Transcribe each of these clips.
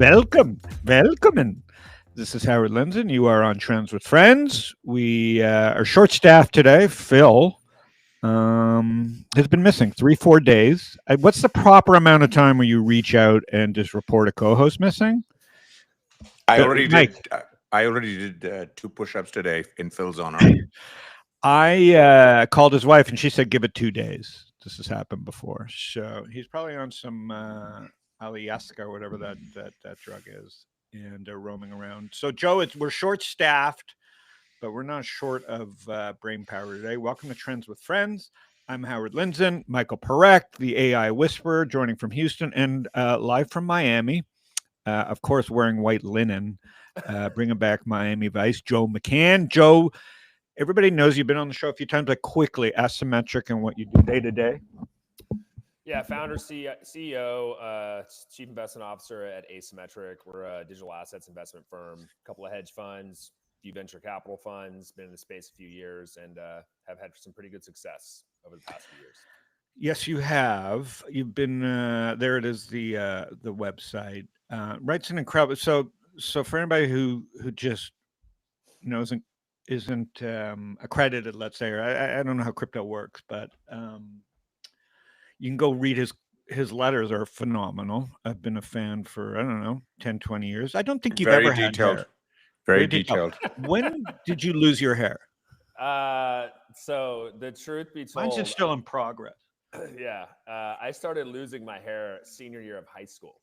Welcome. This is Howard Lindzon. You are on Trends with Friends. We are short-staffed today. Phil has been missing 3-4 days. What's the proper amount of time where you reach out and just report a co-host missing? I already did 2 push-ups today in Phil's honor. I called his wife and she said give it 2 days. This has happened before, so he's probably on some Aliaska or whatever that drug is, and roaming around. So Joe, we're short-staffed, but we're not short of brain power today. Welcome to Trends with Friends. I'm Howard Lindzon, Michael Parekh, the AI whisperer, joining from Houston and live from Miami. Of course, wearing white linen, bringing back Miami Vice, Joe McCann. Joe, everybody knows you've been on the show a few times, but quickly, Asymmetric and what you do day to day. Yeah, founder, CEO, chief investment officer at Asymmetric. We're a digital assets investment firm, a couple of hedge funds, a few venture capital funds, been in the space a few years, and have had some pretty good success over the past few years. Yes, you have. You've been there. It is the website. It's an incredible. So for anybody who just isn't accredited, let's say, or I don't know how crypto works, but you can go read his letters are phenomenal. I've been a fan for, I don't know, 10, 20 years. I don't think you've ever had hair. Very detailed. When did you lose your hair? So the truth be told, mine's still in progress. Yeah, I started losing my hair senior year of high school.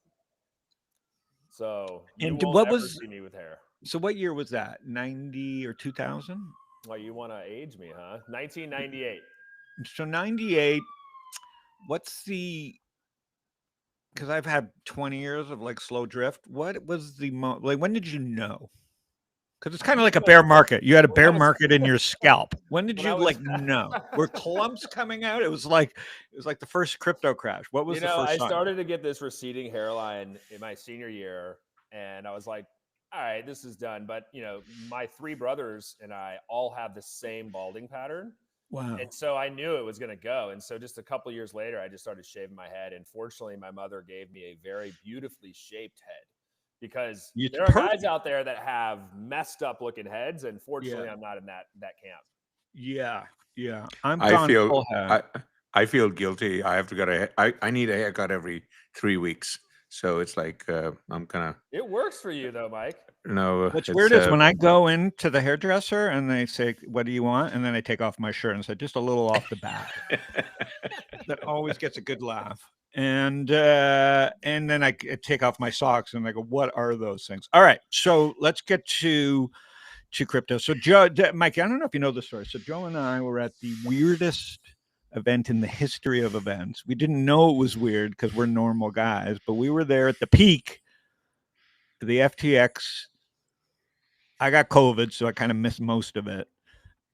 So you won't ever see me with hair. So what year was that? 90 or 2000? Well, you want to age me, huh? 1998. So 98. What's because I've had 20 years of like slow drift. What was when did you know? Because it's kind of like a bear market. You had a bear market in your scalp. When did you know? Were clumps coming out? It was like the first crypto crash. What was the first I sign? started to get this receding hairline in my senior year, and I was like, all right, this is done. But my 3 brothers and I all have the same balding pattern. Wow. And so I knew it was going to go. And so just a couple of years later, I just started shaving my head. And fortunately, my mother gave me a very beautifully shaped head, because there are guys out there that have messed up looking heads. And fortunately, I'm not in that camp. Yeah. I feel guilty. I have to get I need a haircut every 3 weeks. So it's like I'm kind of. It works for you though, Mike. No. What's weird is when I go into the hairdresser and they say, "What do you want?" and then I take off my shirt and say, "Just a little off the back." That always gets a good laugh. And then I take off my socks and I go, "What are those things?" All right, so let's get to crypto. So Joe, Mike, I don't know if you know the story. So Joe and I were at the weirdest event in the history of events. We didn't know it was weird because we're normal guys, but we were there at the peak of the FTX. I got COVID, so I kind of missed most of it.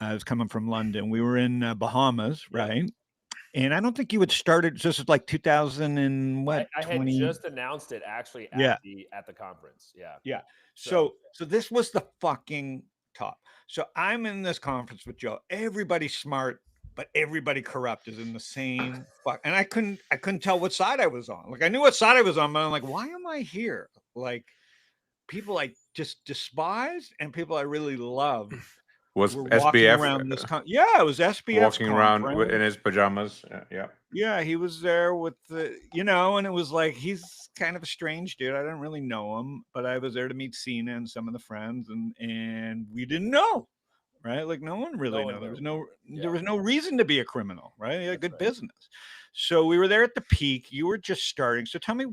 I was coming from London. We were in Bahamas, right? And I don't think you had started. This is like 2000 and what? I had just announced it actually at the conference. Yeah. So this was the fucking top. So I'm in this conference with Joe. Everybody smart, but everybody corrupt is in the same fuck. And I couldn't tell what side I was on. Like I knew what side I was on, but I'm like, why am I here? Like people I just despise and people I really love. Was SBF around this? It was SBF walking around in his pajamas. Yeah, he was there with and it was like he's kind of a strange dude. I didn't really know him, but I was there to meet Cena and some of the friends, and we didn't know, right? Like no one really knew. There was no reason to be a criminal, right? He had good business. So we were there at the peak. You were just starting. So tell me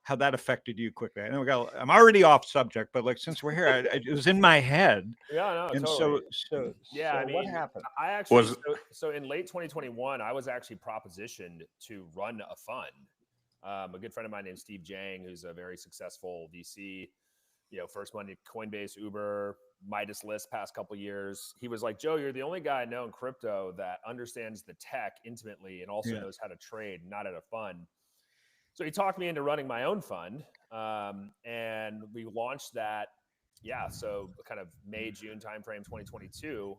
how that affected you quickly. I know I'm already off subject, but like since we're here, it was in my head. Yeah, no, and totally. So what happened? I actually so in late 2021, I was actually propositioned to run a fund. A good friend of mine named Steve Jang, who's a very successful VC, first money Coinbase, Uber, Midas List past couple years. He was like, Joe, you're the only guy I know in crypto that understands the tech intimately and also knows how to trade, not at a fund. So he talked me into running my own fund, and we launched that. Yeah, so kind of May, June timeframe, 2022.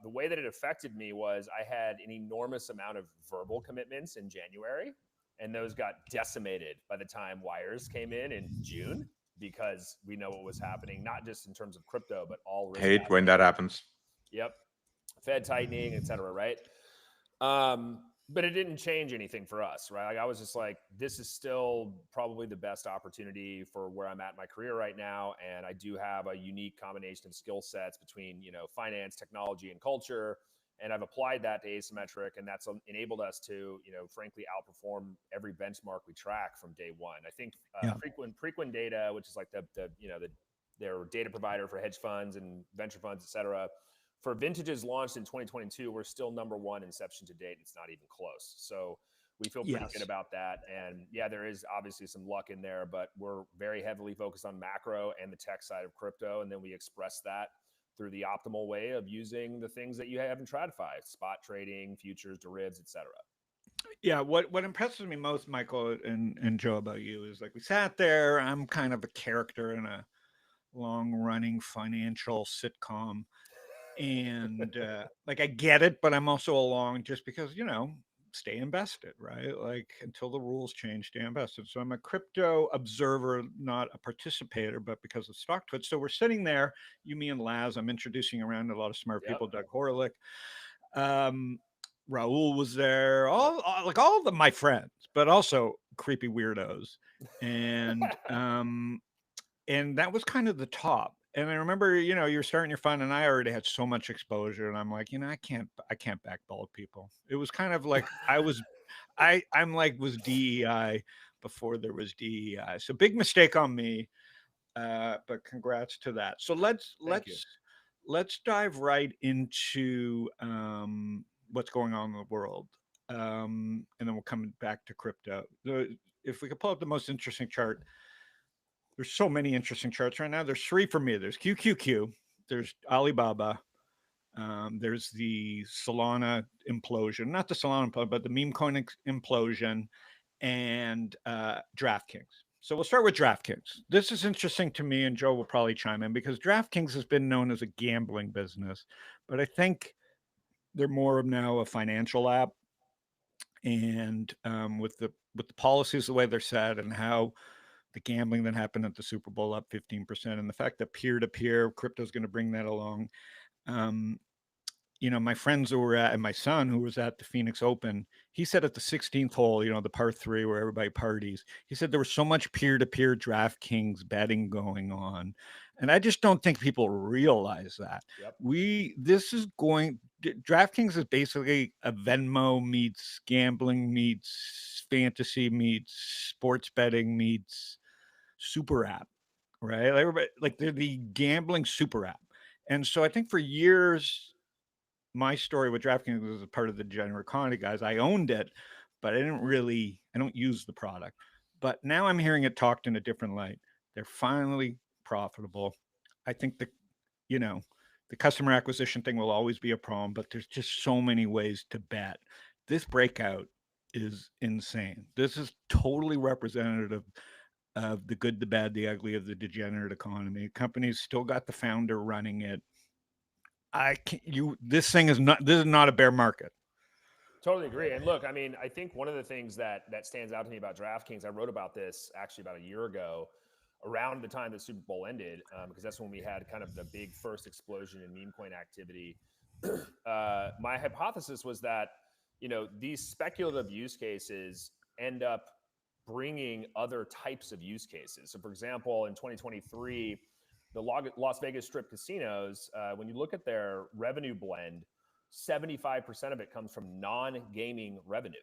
The way that it affected me was I had an enormous amount of verbal commitments in January, and those got decimated by the time wires came in June. because we know what was happening, not just in terms of crypto, but all risk. Hate when that happens. Yep. Fed tightening, et cetera, right? But it didn't change anything for us, right? Like I was just like, this is still probably the best opportunity for where I'm at in my career right now. And I do have a unique combination of skill sets between, finance, technology, and culture. And I've applied that to Asymmetric, and that's enabled us to, frankly, outperform every benchmark we track from day one. I think Preqin Data, which is like their data provider for hedge funds and venture funds, et cetera, for vintages launched in 2022, we're still number one inception to date. It's not even close. So we feel pretty good about that. And yeah, there is obviously some luck in there, but we're very heavily focused on macro and the tech side of crypto. And then we express that through the optimal way of using the things that you have in TradFi: spot trading, futures, derivatives, et cetera. Yeah, what impresses me most, Michael and Joe, about you is like we sat there. I'm kind of a character in a long-running financial sitcom, and like I get it, but I'm also along just because stay invested, right? Like until the rules change, stay invested. So I'm a crypto observer, not a participator, but because of Stocktwits. So we're sitting there, you, me, and Laz. I'm introducing around a lot of smart people. Doug Horlick, Raul was there, all of my friends, but also creepy weirdos, and and that was kind of the top. And I remember, you're starting your fund, and I already had so much exposure, and I'm like, I can't backball people. It was kind of like was DEI before there was DEI. So big mistake on me, but congrats to that. So let's dive right into what's going on in the world, and then we'll come back to crypto. If we could pull up the most interesting chart. There's so many interesting charts right now. There's three for me. There's QQQ. There's Alibaba. There's the Solana implosion. Not the Solana implosion, but the meme coin implosion, and DraftKings. So we'll start with DraftKings. This is interesting to me, and Joe will probably chime in, because DraftKings has been known as a gambling business, but I think they're more of now a financial app. And with the policies the way they're set, and how the gambling that happened at the Super Bowl up 15%, and the fact that peer-to-peer crypto is going to bring that along. My friends who were at, and my son who was at the Phoenix Open, he said at the 16th hole, the par 3 where everybody parties, he said there was so much peer-to-peer DraftKings betting going on. And I just don't think people realize that. DraftKings is basically a Venmo meets gambling meets fantasy meets sports betting meets super app, right? Everybody, like, they're the gambling super app. And so I think for years, my story with DraftKings was a part of the degenerate economy, guys. I owned it, but I don't use the product. But now I'm hearing it talked in a different light. They're finally profitable. I think the customer acquisition thing will always be a problem, but there's just so many ways to bet. This breakout is insane. This is totally representative of the good, the bad, the ugly of the degenerate economy. Companies still got the founder running it. This is not a bear market. Totally agree. And look, I mean, I think one of the things that stands out to me about DraftKings, I wrote about this actually about a year ago, around the time the Super Bowl ended, because that's when we had kind of the big first explosion in meme coin activity. My hypothesis was that, these speculative use cases end up bringing other types of use cases. So for example, in 2023, the Las Vegas Strip casinos, when you look at their revenue blend, 75% of it comes from non-gaming revenue,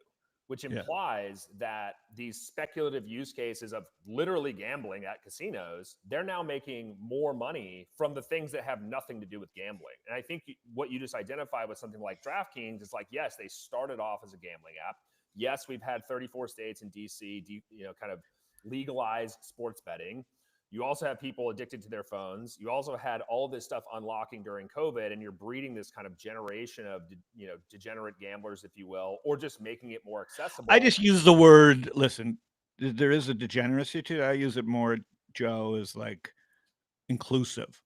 which implies that these speculative use cases of literally gambling at casinos, they're now making more money from the things that have nothing to do with gambling. And I think what you just identified with something like DraftKings is like, yes, they started off as a gambling app. Yes, we've had 34 states in DC, kind of legalize sports betting. You also have people addicted to their phones. You also had all this stuff unlocking during COVID, and you're breeding this kind of generation of, degenerate gamblers, if you will, or just making it more accessible. I just use the word, listen, there is a degeneracy to it. I use it more, Joe, as like inclusive.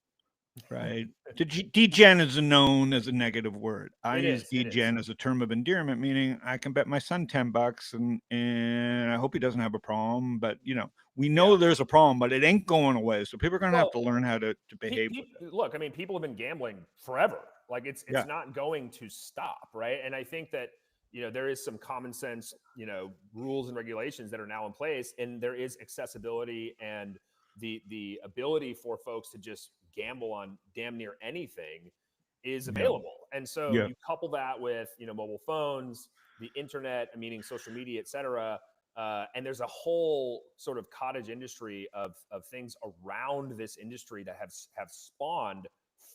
right? Degen is known as a negative word. I It use is. It is. degen as a term of endearment, meaning I can bet my son $10 and I hope he doesn't have a problem. But we know there's a problem, but it ain't going away. So people are gonna have to learn how to behave with it. Look, I mean, people have been gambling forever. Like it's not going to stop, right? And I think that there is some common sense, rules and regulations that are now in place, and there is accessibility and the ability for folks to just gamble on damn near anything is available. And so you couple that with mobile phones, the internet, meaning social media, et cetera. And there's a whole sort of cottage industry of things around this industry that have spawned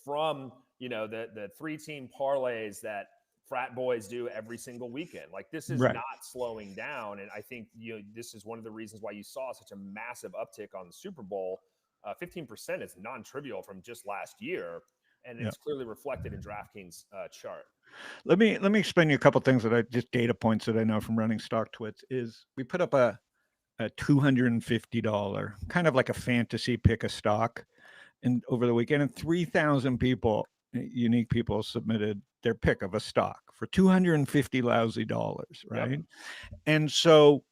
from the 3-team parlays that frat boys do every single weekend. Like this is not slowing down, and I think this is one of the reasons why you saw such a massive uptick on the Super Bowl. 15% is non-trivial from just last year, and it's clearly reflected in DraftKings chart. Let me explain to you a couple things just data points that I know from running Stocktwits. Is we put up a $250 kind of like a fantasy pick a stock, and over the weekend, and 3,000 people, unique people, submitted their pick of a stock for $250 lousy dollars, right? And so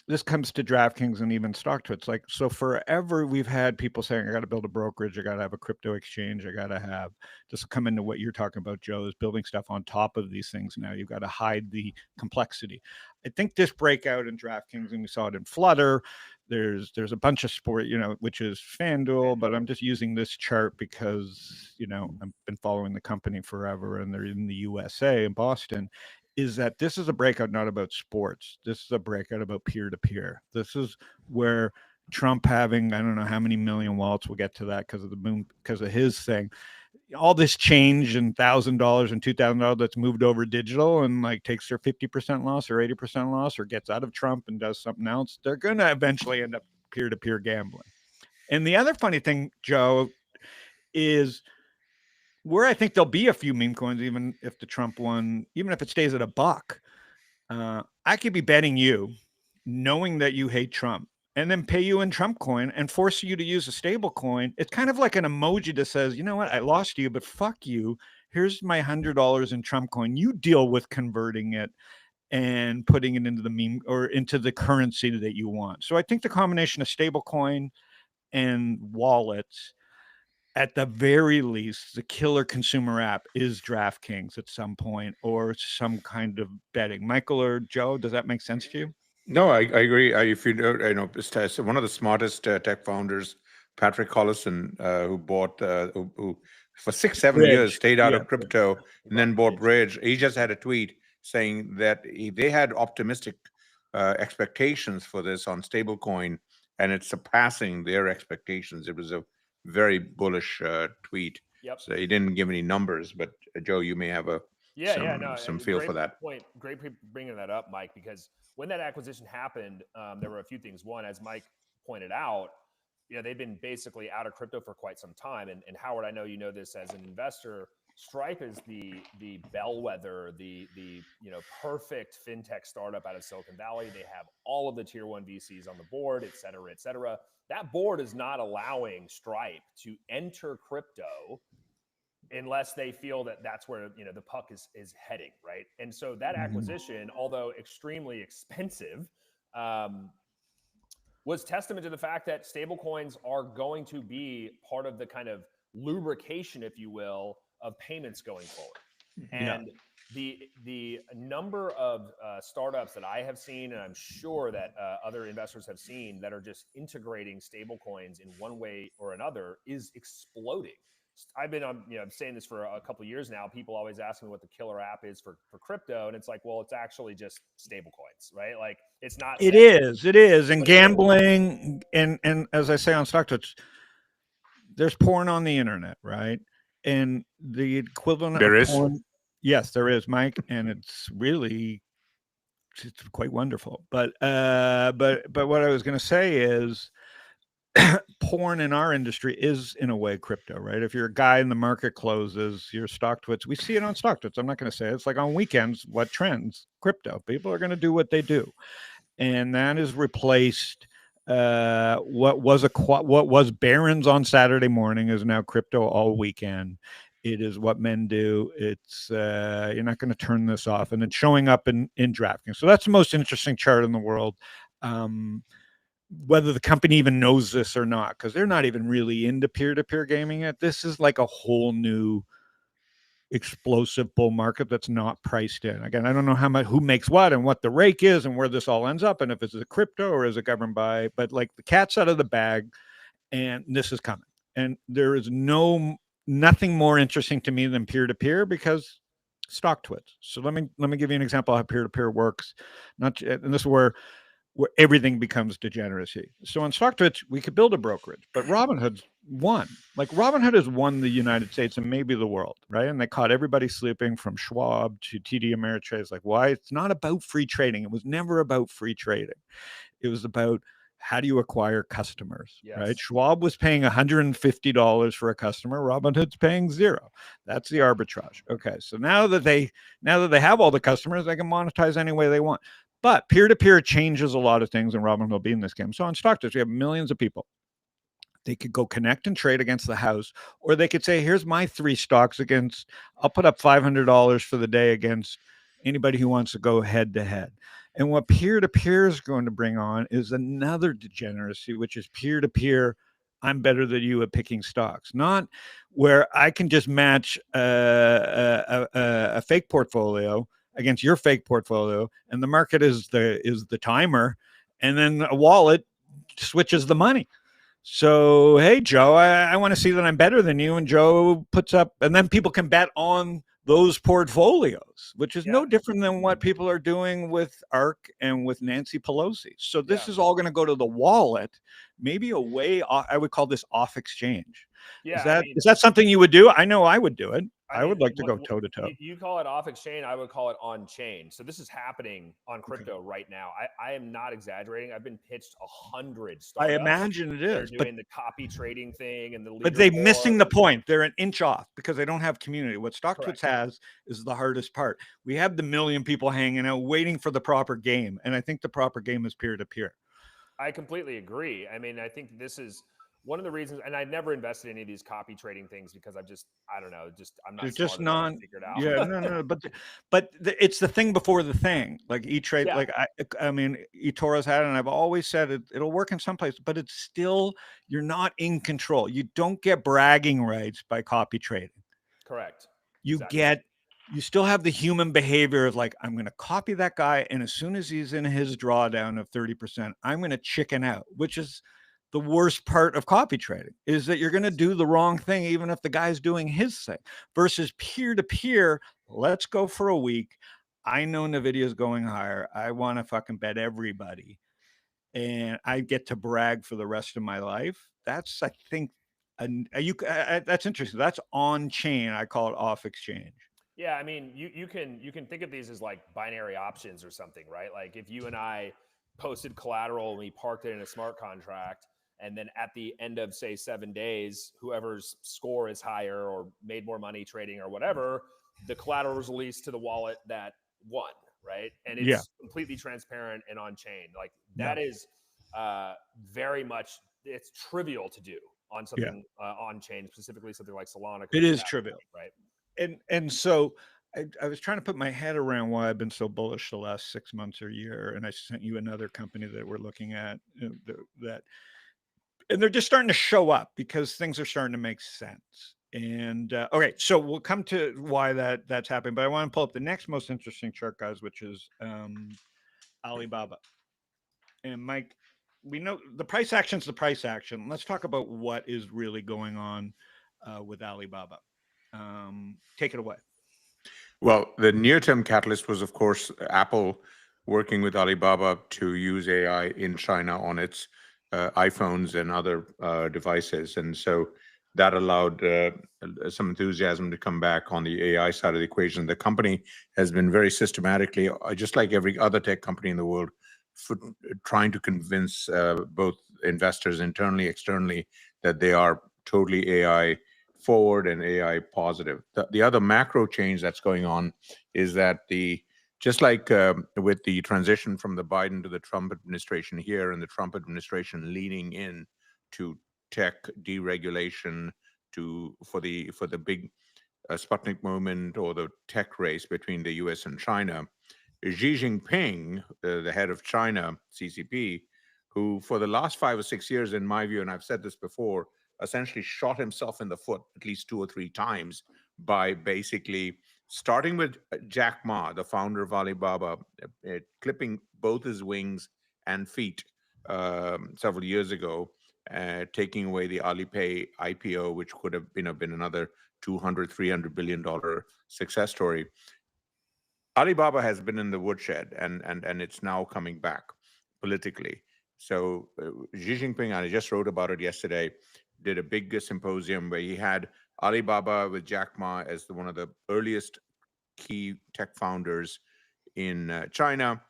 this comes to DraftKings and even Stocktwits. Like, so forever we've had people saying, I got to build a brokerage, I got to have a crypto exchange, I got to have, just come into what you're talking about, Joe, is building stuff on top of these things. Now you've got to hide the complexity. I think this breakout in DraftKings, and we saw it in Flutter, there's a bunch of sport, which is FanDuel, but I'm just using this chart because, I've been following the company forever, and they're in the USA, in Boston. Is that this is a breakout not about sports. This is a breakout about peer-to-peer. This is where Trump having, I don't know how many million wallets, we'll get to that because of his thing. All this change and $1,000 and $2,000 that's moved over digital and like takes their 50% loss or 80% loss or gets out of Trump and does something else, they're going to eventually end up peer-to-peer gambling. And the other funny thing, Joe, is where I think there'll be a few meme coins, even if the Trump one, even if it stays at $1, I could be betting you, knowing that you hate Trump, and then pay you in Trump coin and force you to use a stable coin. It's kind of like an emoji that says, you know what, I lost you, but fuck you. Here's my $100 in Trump coin. You deal with converting it and putting it into the meme or into the currency that you want. So I think the combination of stable coin and wallets, at the very least, the killer consumer app is DraftKings at some point, or some kind of betting. Michael or Joe, does that make sense to you? No, I agree. If you know, one of the smartest tech founders, Parekh Collison, who bought, who for 6-7 years stayed out of crypto and then bought Bridge. He just had a tweet saying that they had optimistic expectations for this on stablecoin, and it's surpassing their expectations. It was a very bullish tweet. So he didn't give any numbers, but Joe, you may have some feel for that. Great bringing that up, Mike, because when that acquisition happened, there were a few things. One, as Mike pointed out, they've been basically out of crypto for quite some time. And Howard, I know you know this as an investor, Stripe is the bellwether, the perfect fintech startup out of Silicon Valley. They have all of the tier 1 VCs on the board, et cetera, et cetera. That board is not allowing Stripe to enter crypto unless they feel that that's where the puck is heading, right? And so that acquisition, although extremely expensive, was testament to the fact that stablecoins are going to be part of the kind of lubrication, if you will, of payments going forward. And the number of startups that I have seen, and I'm sure that other investors have seen, that are just integrating stablecoins in one way or another is exploding. I've been I'm saying this for a couple of years now. People always ask me what the killer app is for crypto, and it's like, well, it's actually just stablecoins, right? Like it's not. It is, and gambling, and as I say on Stocktwits, there's porn on the internet, right? And the equivalent there of is porn, yes, there is, Mike, and it's quite wonderful. But what I was going to say is, porn in our industry is in a way crypto, right? If you're a guy and the market closes, your Stocktwits, we see it on Stocktwits. I'm not going to say it. It's like on weekends, what trends? Crypto. People are going to do what they do. And that is replaced what was Barron's on Saturday morning is now crypto all weekend. It is what men do. It's you're not going to turn this off, and it's showing up in DraftKings. So that's the most interesting chart in the world. Whether the company even knows this or not, because they're not even really into peer-to-peer gaming yet. This is like a whole new explosive bull market that's not priced in. Again, I don't know how much, who makes what, and what the rake is, and where this all ends up, and if it's a crypto or is it governed by. But like the cat's out of the bag, and this is coming. And there is nothing more interesting to me than peer-to-peer, because Stocktwits. So let me give you an example of how peer-to-peer works. And this is where everything becomes degeneracy. So on Stocktwits, we could build a brokerage, but Robinhood's won. Like Robinhood has won the United States and maybe the world, right? And they caught everybody sleeping, from Schwab to TD Ameritrade. It's like, why? It's not about free trading. It was never about free trading. It was about, how do you acquire customers, right? Schwab was paying $150 for a customer. Robinhood's paying $0. That's the arbitrage. Okay, so now that they have all the customers, they can monetize any way they want. But peer-to-peer changes a lot of things, and Robinhood will be in this game. So on Stocktwits, we have millions of people. They could go connect and trade against the house, or they could say, here's my 3 stocks against, I'll put up $500 for the day against anybody who wants to go head to head. And what peer-to-peer is going to bring on is another degeneracy, which is peer-to-peer. I'm better than you at picking stocks, not where I can just match a fake portfolio against your fake portfolio, and the market is the timer, and then a wallet switches the money. So, hey, Joe, I want to see that I'm better than you. And Joe puts up, and then people can bet on those portfolios, which is no different than what people are doing with ARK and with Nancy Pelosi. So this is all going to go to the wallet, maybe a way, I would call this off exchange. Yeah, is that something you would do? I know I would do it. I would like to go toe to toe. You call it off exchange. I would call it on chain. So this is happening on crypto right now. I am not exaggerating. I've been pitched 100 startups. I imagine it is. They're doing the copy trading thing and the. But they're missing the point. They're an inch off because they don't have community. What Stocktwits has is the hardest part. We have the million people hanging out waiting for the proper game, and I think the proper game is peer to peer. I completely agree. I mean, I think this is one of the reasons, and I never invested in any of these copy trading things because I don't know, I'm not. They're just not figured out. Yeah, no. But it's the thing before the thing. Like E-Trade, like I mean, eToro's had it, and I've always said it'll work in some places, but it's still, you're not in control. You don't get bragging rights by copy trading. Correct. You still have the human behavior of like, I'm going to copy that guy, and as soon as he's in his drawdown of 30%, I'm going to chicken out, which is the worst part of copy trading, is that you're going to do the wrong thing even if the guy's doing his thing. Versus peer-to-peer, let's go for a week. I know Nvidia is going higher. I want to fucking bet everybody, and I get to brag for the rest of my life. That's, I think, that's interesting. That's on chain. I call it off exchange. Yeah, I mean, you can think of these as like binary options or something, right? Like if you and I posted collateral and we parked it in a smart contract, and then at the end of, say, 7 days, whoever's score is higher or made more money trading or whatever, the collateral is released to the wallet that won, right? And it's completely transparent and on chain. Like that is very much, it's trivial to do on something on chain, specifically something like Solana. It is trivial, right? And so I was trying to put my head around why I've been so bullish the last 6 months or year, and I sent you another company that we're looking at and they're just starting to show up because things are starting to make sense. And okay, so we'll come to why that's happening, but I want to pull up the next most interesting chart, guys, which is Alibaba. And Mike, we know the price action is the price action. Let's talk about what is really going on with Alibaba. Take it away. Well, the near-term catalyst was, of course, Apple working with Alibaba to use AI in China on its iPhones and other devices. And so that allowed some enthusiasm to come back on the AI side of the equation. The company has been very systematically, just like every other tech company in the world, trying to convince both investors internally, externally, that they are totally AI forward and AI positive. The other macro change that's going on is that the just like with the transition from the Biden to the Trump administration here, and the Trump administration leaning in to tech deregulation for the big Sputnik moment or the tech race between the U.S. and China, Xi Jinping, the head of China, CCP, who for the last 5 or 6 years, in my view, and I've said this before, essentially shot himself in the foot at least 2 or 3 times by basically starting with Jack Ma, the founder of Alibaba, clipping both his wings and feet several years ago, taking away the Alipay IPO, which could have been another $200-300 billion success story. Alibaba has been in the woodshed, and it's now coming back politically. So Xi Jinping, I just wrote about it yesterday, did a big symposium where he had Alibaba with Jack Ma as one of the earliest key tech founders in China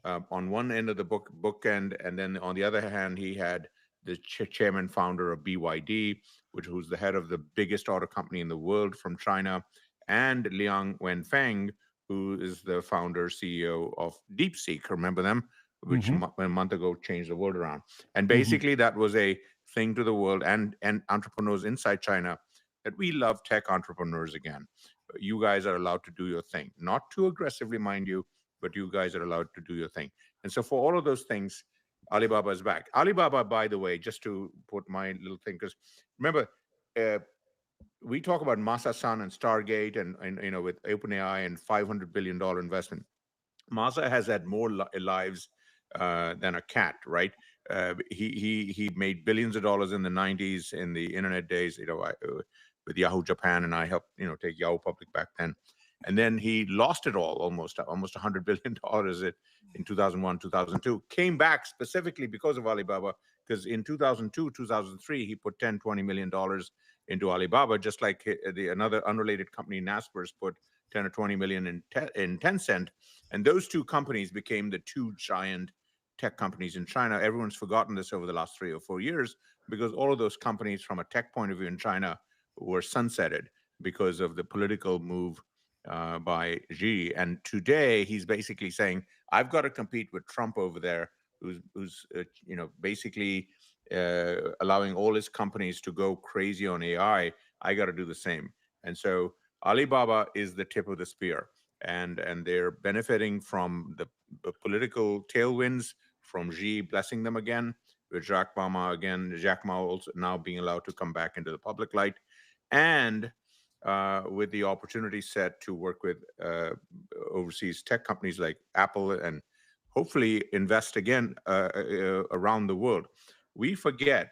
on one end of the bookend, and then on the other hand, he had the chairman founder of BYD, who's the head of the biggest auto company in the world from China, and Liang Wenfeng, who is the founder CEO of DeepSeek. Remember them? Which a month ago changed the world around. And basically that was a thing to the world and entrepreneurs inside China that we love tech entrepreneurs again. You guys are allowed to do your thing, not too aggressively, mind you, but you guys are allowed to do your thing. And so for all of those things, Alibaba is back. Alibaba, by the way, just to put my little thing, because remember, we talk about Masa Son and Stargate and with OpenAI and $500 billion investment. Masa has had more lives than a cat, right? He made billions of dollars in the 90s, in the internet days, with Yahoo Japan, and I helped take Yahoo public back then. And then he lost it all, almost $100 billion in 2001, 2002. Came back specifically because of Alibaba, because in 2002, 2003, he put $10-20 million into Alibaba, just like another unrelated company, Naspers, put 10 or 20 million in Tencent. And those two companies became the two giant tech companies in China. Everyone's forgotten this over the last 3 or 4 years, because all of those companies from a tech point of view in China were sunsetted because of the political move by Xi. And today he's basically saying, I've got to compete with Trump over there, who's basically allowing all his companies to go crazy on AI. I got to do the same. And so Alibaba is the tip of the spear, and they're benefiting from the political tailwinds from Xi blessing them again, with Jack Ma also now being allowed to come back into the public light, and with the opportunity set to work with overseas tech companies like Apple, and hopefully invest again around the world. We forget,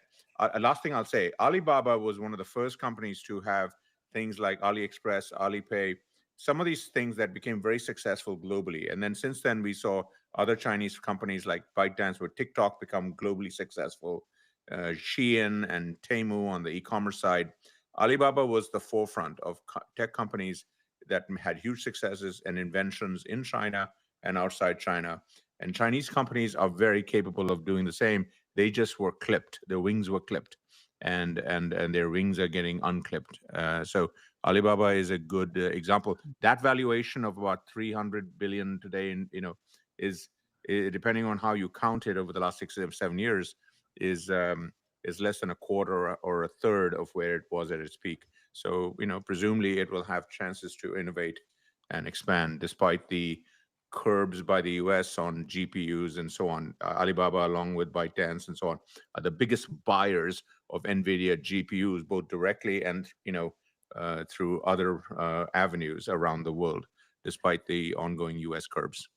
last thing I'll say, Alibaba was one of the first companies to have things like AliExpress, Alipay, some of these things that became very successful globally. And then since then, we saw other Chinese companies like ByteDance with TikTok become globally successful, Shein and Temu on the e-commerce side. Alibaba was the forefront of tech companies that had huge successes and inventions in China and outside China. And Chinese companies are very capable of doing the same. They just were clipped. Their wings were clipped, and their wings are getting unclipped. So Alibaba is a good example. That valuation of about 300 billion today, is depending on how you count it over the last 6 or 7 years, is less than a quarter or a third of where it was at its peak. So presumably it will have chances to innovate and expand despite the curbs by the US on GPUs and so on. Alibaba, along with ByteDance and so on, are the biggest buyers of Nvidia GPUs, both directly and through other avenues around the world, despite the ongoing US curbs.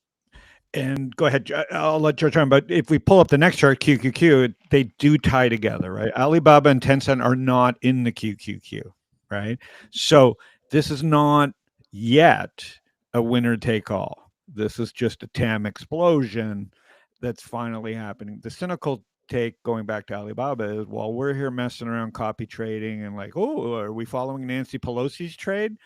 And go ahead, I'll let George on. But if we pull up the next chart, QQQ, they do tie together, right? Alibaba and Tencent are not in the QQQ, right? So this is not yet a winner take all. This is just a TAM explosion that's finally happening. The cynical take, going back to Alibaba, is while we're here messing around copy trading and like, oh, are we following Nancy Pelosi's trade?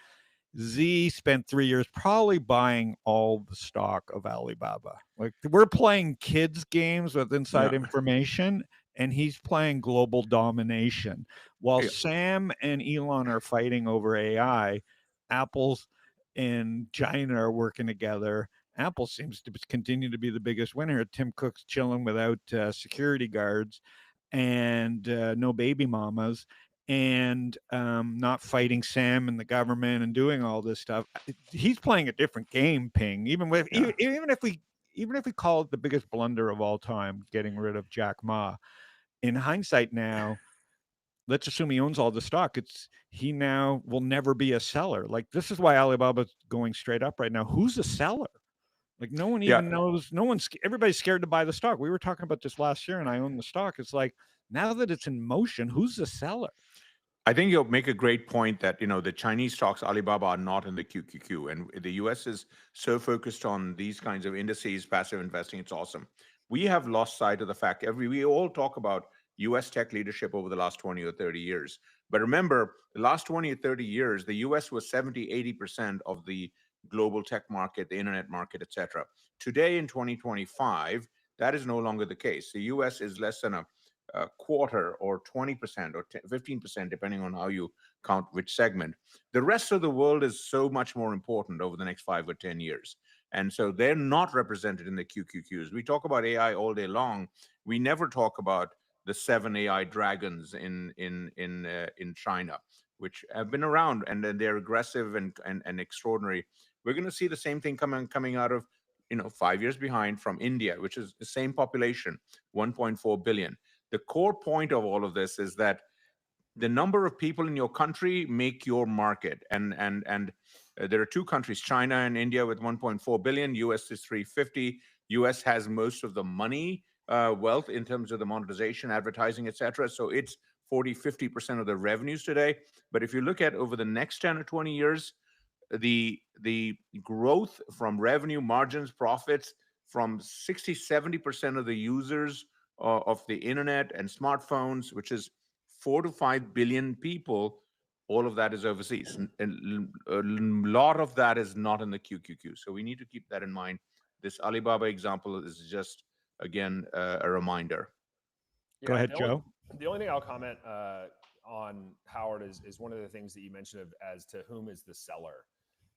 Z spent 3 years probably buying all the stock of Alibaba. Like, we're playing kids games with inside information, and he's playing global domination. While Sam and Elon are fighting over AI, Apple's and China are working together, Apple seems to continue to be the biggest winner. Tim Cook's chilling without security guards and no baby mamas, and not fighting Sam and the government and doing all this stuff. He's playing a different game, Ping. Even if we call it the biggest blunder of all time, getting rid of Jack Ma. In hindsight now, let's assume he owns all the stock. He now will never be a seller. Like, this is why Alibaba's going straight up right now. Who's a seller? Like, no one even knows. Everybody's scared to buy the stock. We were talking about this last year, and I own the stock. It's like, now that it's in motion, who's the seller? I think you'll make a great point that, the Chinese stocks, Alibaba, are not in the QQQ. And the US is so focused on these kinds of indices, passive investing. It's awesome. We have lost sight of the fact we all talk about US tech leadership over the last 20 or 30 years. But remember, the last 20 or 30 years, the US was 70, 80% of the global tech market, the internet market, etc. Today in 2025, that is no longer the case. The US is less than a quarter or 20% or 15%, depending on how you count which segment. The rest of the world is so much more important over the next 5 or 10 years. And so they're not represented in the QQQs. We talk about AI all day long. We never talk about the 7 AI dragons in China, which have been around, and they're aggressive and extraordinary. We're going to see the same thing coming out of 5 years behind from India, which is the same population, 1.4 billion. The core point of all of this is that the number of people in your country make your market. And there are two countries, China and India, with 1.4 billion. US is 350. US has most of the money, wealth in terms of the monetization, advertising, etc. So it's 40, 50% of the revenues today. But if you look at over the next 10 or 20 years, the growth from revenue, margins, profits from 60, 70% of the users of the internet and smartphones, which is 4 to 5 billion people, all of that is overseas. And a lot of that is not in the QQQ. So we need to keep that in mind. This Alibaba example is just, again, a reminder. Go ahead, Joe. The only thing I'll comment on, Howard, is one of the things that you mentioned as to whom is the seller.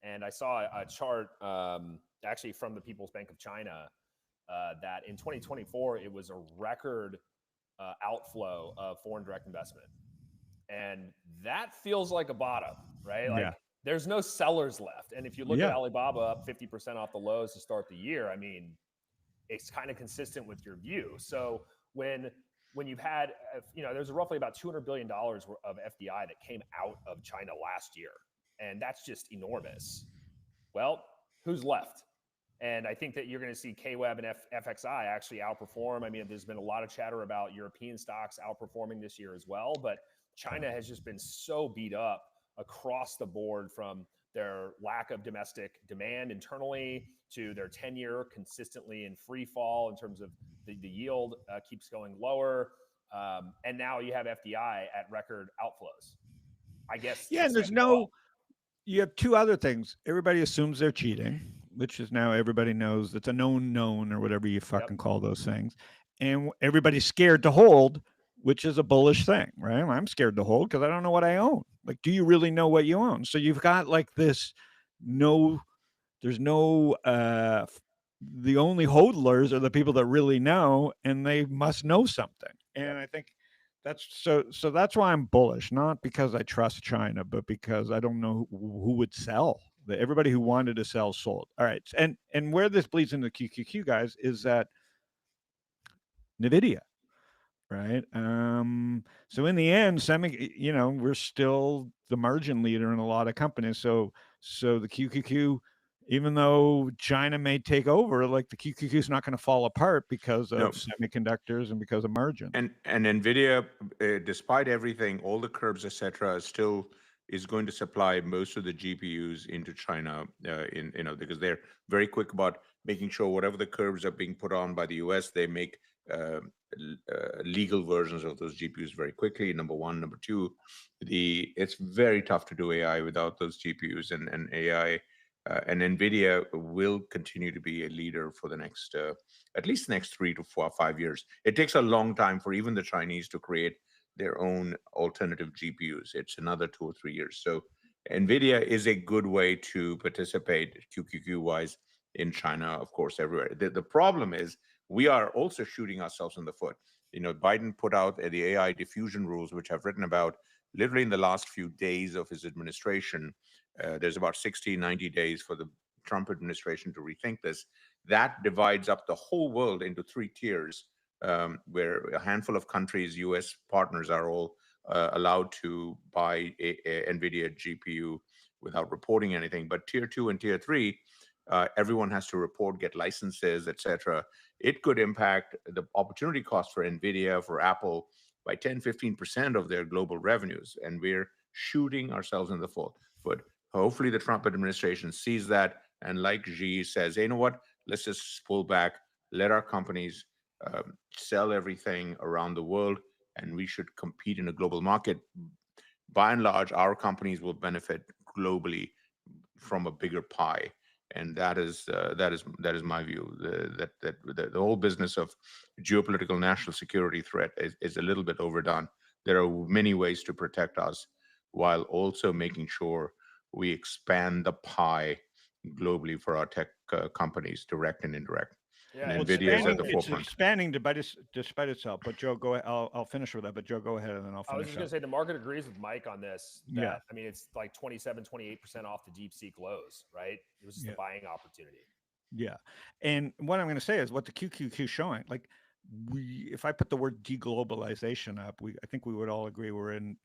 And I saw a chart actually from the People's Bank of China that in 2024, it was a record outflow of foreign direct investment. And that feels like a bottom, right? Like, there's no sellers left. And if you look at Alibaba up 50% off the lows to start the year, I mean, it's kind of consistent with your view. So when you've had, there's roughly about $200 billion of FDI that came out of China last year. And that's just enormous. Well, who's left? And I think that you're going to see KWEB and FXI actually outperform. I mean, there's been a lot of chatter about European stocks outperforming this year as well, but China has just been so beat up across the board, from their lack of domestic demand internally to their 10-year consistently in free fall in terms of the yield keeps going lower. And now you have FDI at record outflows. I guess. Yeah, and you have two other things. Everybody assumes they're cheating, which is now everybody knows it's a known or whatever you fucking call those things. And everybody's scared to hold, which is a bullish thing, right? I'm scared to hold because I don't know what I own. Like, do you really know what you own? So you've got like this, there's no, the only hodlers are the people that really know, and they must know something. And I think that's so that's why I'm bullish, not because I trust China, but because I don't know who would sell. Everybody who wanted to sell sold. All right. And where this bleeds into QQQ, guys, is that Nvidia, right? So in the end, we're still the margin leader in a lot of companies. So the QQQ, even though China may take over, like, the QQQ is not going to fall apart because of semiconductors and because of margin. And Nvidia, despite everything, all the curbs, etc., still is going to supply most of the GPUs into China. Because they're very quick about making sure whatever the curbs are being put on by the US, they make legal versions of those GPUs very quickly. Number one. Number two, it's very tough to do AI without those GPUs, and AI and Nvidia will continue to be a leader for the next at least the next 3 to 4 or 5 years. It takes a long time for even the Chinese to create their own alternative GPUs. It's another 2 or 3 years. So Nvidia is a good way to participate QQQ wise in China, of course, everywhere. The problem is we are also shooting ourselves in the foot. Biden put out the AI diffusion rules, which I've written about literally in the last few days of his administration. There's about 60, 90 days for the Trump administration to rethink this. That divides up the whole world into 3 tiers, where a handful of countries, US partners, are all allowed to buy a Nvidia GPU without reporting anything. But tier 2 and tier 3, everyone has to report, get licenses, etc. It could impact the opportunity cost for Nvidia, for Apple, by 10-15% of their global revenues. And we're shooting ourselves in the foot. Hopefully the Trump administration sees that, and like Xi says, hey, you know what, let's just pull back, let our companies sell everything around the world, and we should compete in a global market. By and large, our companies will benefit globally from a bigger pie, and that is my view. That the whole business of geopolitical national security threat is a little bit overdone. There are many ways to protect us, while also making sure we expand the pie globally for our tech companies, direct and indirect. Yeah, and well, Nvidia is at the it's forefront. expanding despite itself. But Joe, go ahead. I'll finish with that. But Joe, go ahead, and then I'll finish. I was just going to say the market agrees with Mike on this. That, I mean, it's like 27-28% off the DeepSeek lows, right? It was just a buying opportunity. Yeah, and what I'm going to say is what the QQQ is showing. Like, if I put the word deglobalization up, I think we would all agree we're in.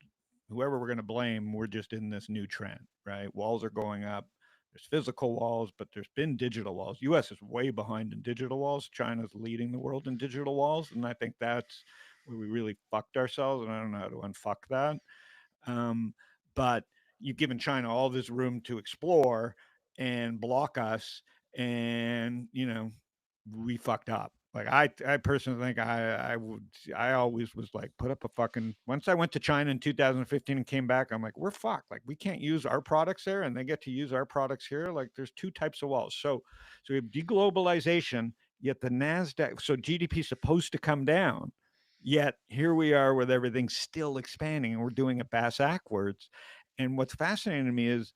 Whoever we're going to blame, we're just in this new trend, right? Walls are going up. There's physical walls, but there's been digital walls. U.S. is way behind in digital walls. China's leading the world in digital walls, and I think that's where we really fucked ourselves. And I don't know how to unfuck that. But you've given China all this room to explore and block us, and we fucked up. Like I personally think I always was like, put up a fucking. Once I went to China in 2015 and came back, I'm like, we're fucked. Like, we can't use our products there, and they get to use our products here. Like, there's 2 types of walls. So we have deglobalization, yet the Nasdaq. So GDP is supposed to come down, yet here we are with everything still expanding, and we're doing it bass backwards. And what's fascinating to me is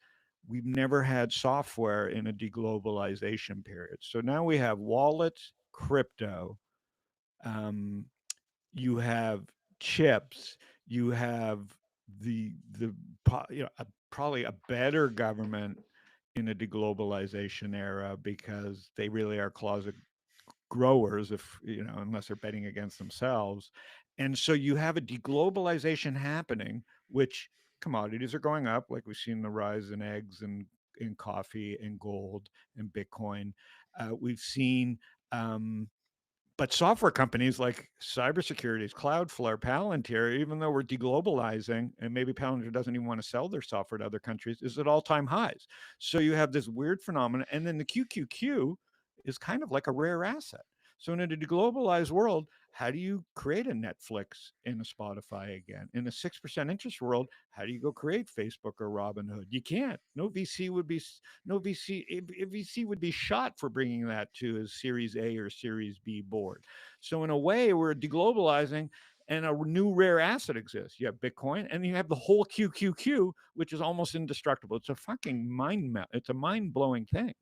we've never had software in a deglobalization period. So now we have wallets, crypto, you have chips, you have probably a better government in a deglobalization era, because they really are closet growers, if unless they're betting against themselves. And so you have a deglobalization happening, which commodities are going up, like we've seen the rise in eggs and in coffee and gold and Bitcoin. We've seen but software companies like cybersecurity's Cloudflare, Palantir, even though we're deglobalizing, and maybe Palantir doesn't even want to sell their software to other countries, is at all-time highs. So you have this weird phenomenon, and then the QQQ is kind of like a rare asset. So in a deglobalized world, how do you create a Netflix and a Spotify again? In a 6% interest world, how do you go create Facebook or Robinhood? You can't. No VC would be VC would be shot for bringing that to a Series A or Series B board. So in a way, we're deglobalizing, and a new rare asset exists. You have Bitcoin, and you have the whole QQQ, which is almost indestructible. It's a fucking it's a mind-blowing thing.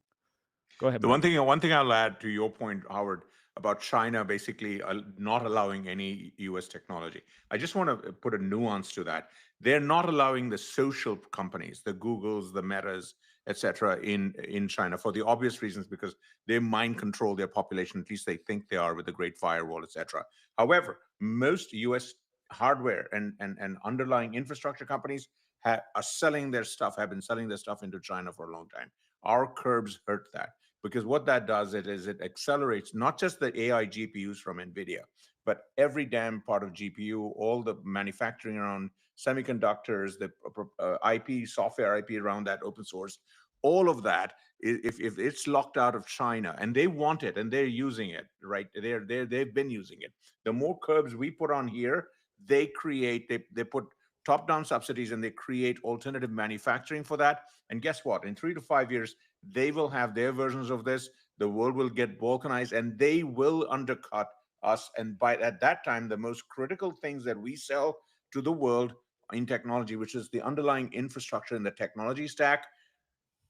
Go ahead. The one thing I'll add to your point, Howard, about China basically not allowing any U.S. technology. I just want to put a nuance to that. They're not allowing the social companies, the Googles, the Metas, etc., in China for the obvious reasons, because they mind control their population. At least they think they are, with the Great Firewall, etc. However, most U.S. hardware and underlying infrastructure companies are selling their stuff, have been selling their stuff into China for a long time. Our curbs hurt that, because what that does is it accelerates not just the AI GPUs from Nvidia, but every damn part of GPU, all the manufacturing around semiconductors, the IP, software IP around that, open source, all of that. If it's locked out of China, and they want it, and they're using it, right? They've been using it. The more curbs we put on here, they put top-down subsidies, and they create alternative manufacturing for that. And guess what? In 3 to 5 years, they will have their versions of this. The world will get balkanized, and they will undercut us. And at that time, the most critical things that we sell to the world in technology, which is the underlying infrastructure in the technology stack,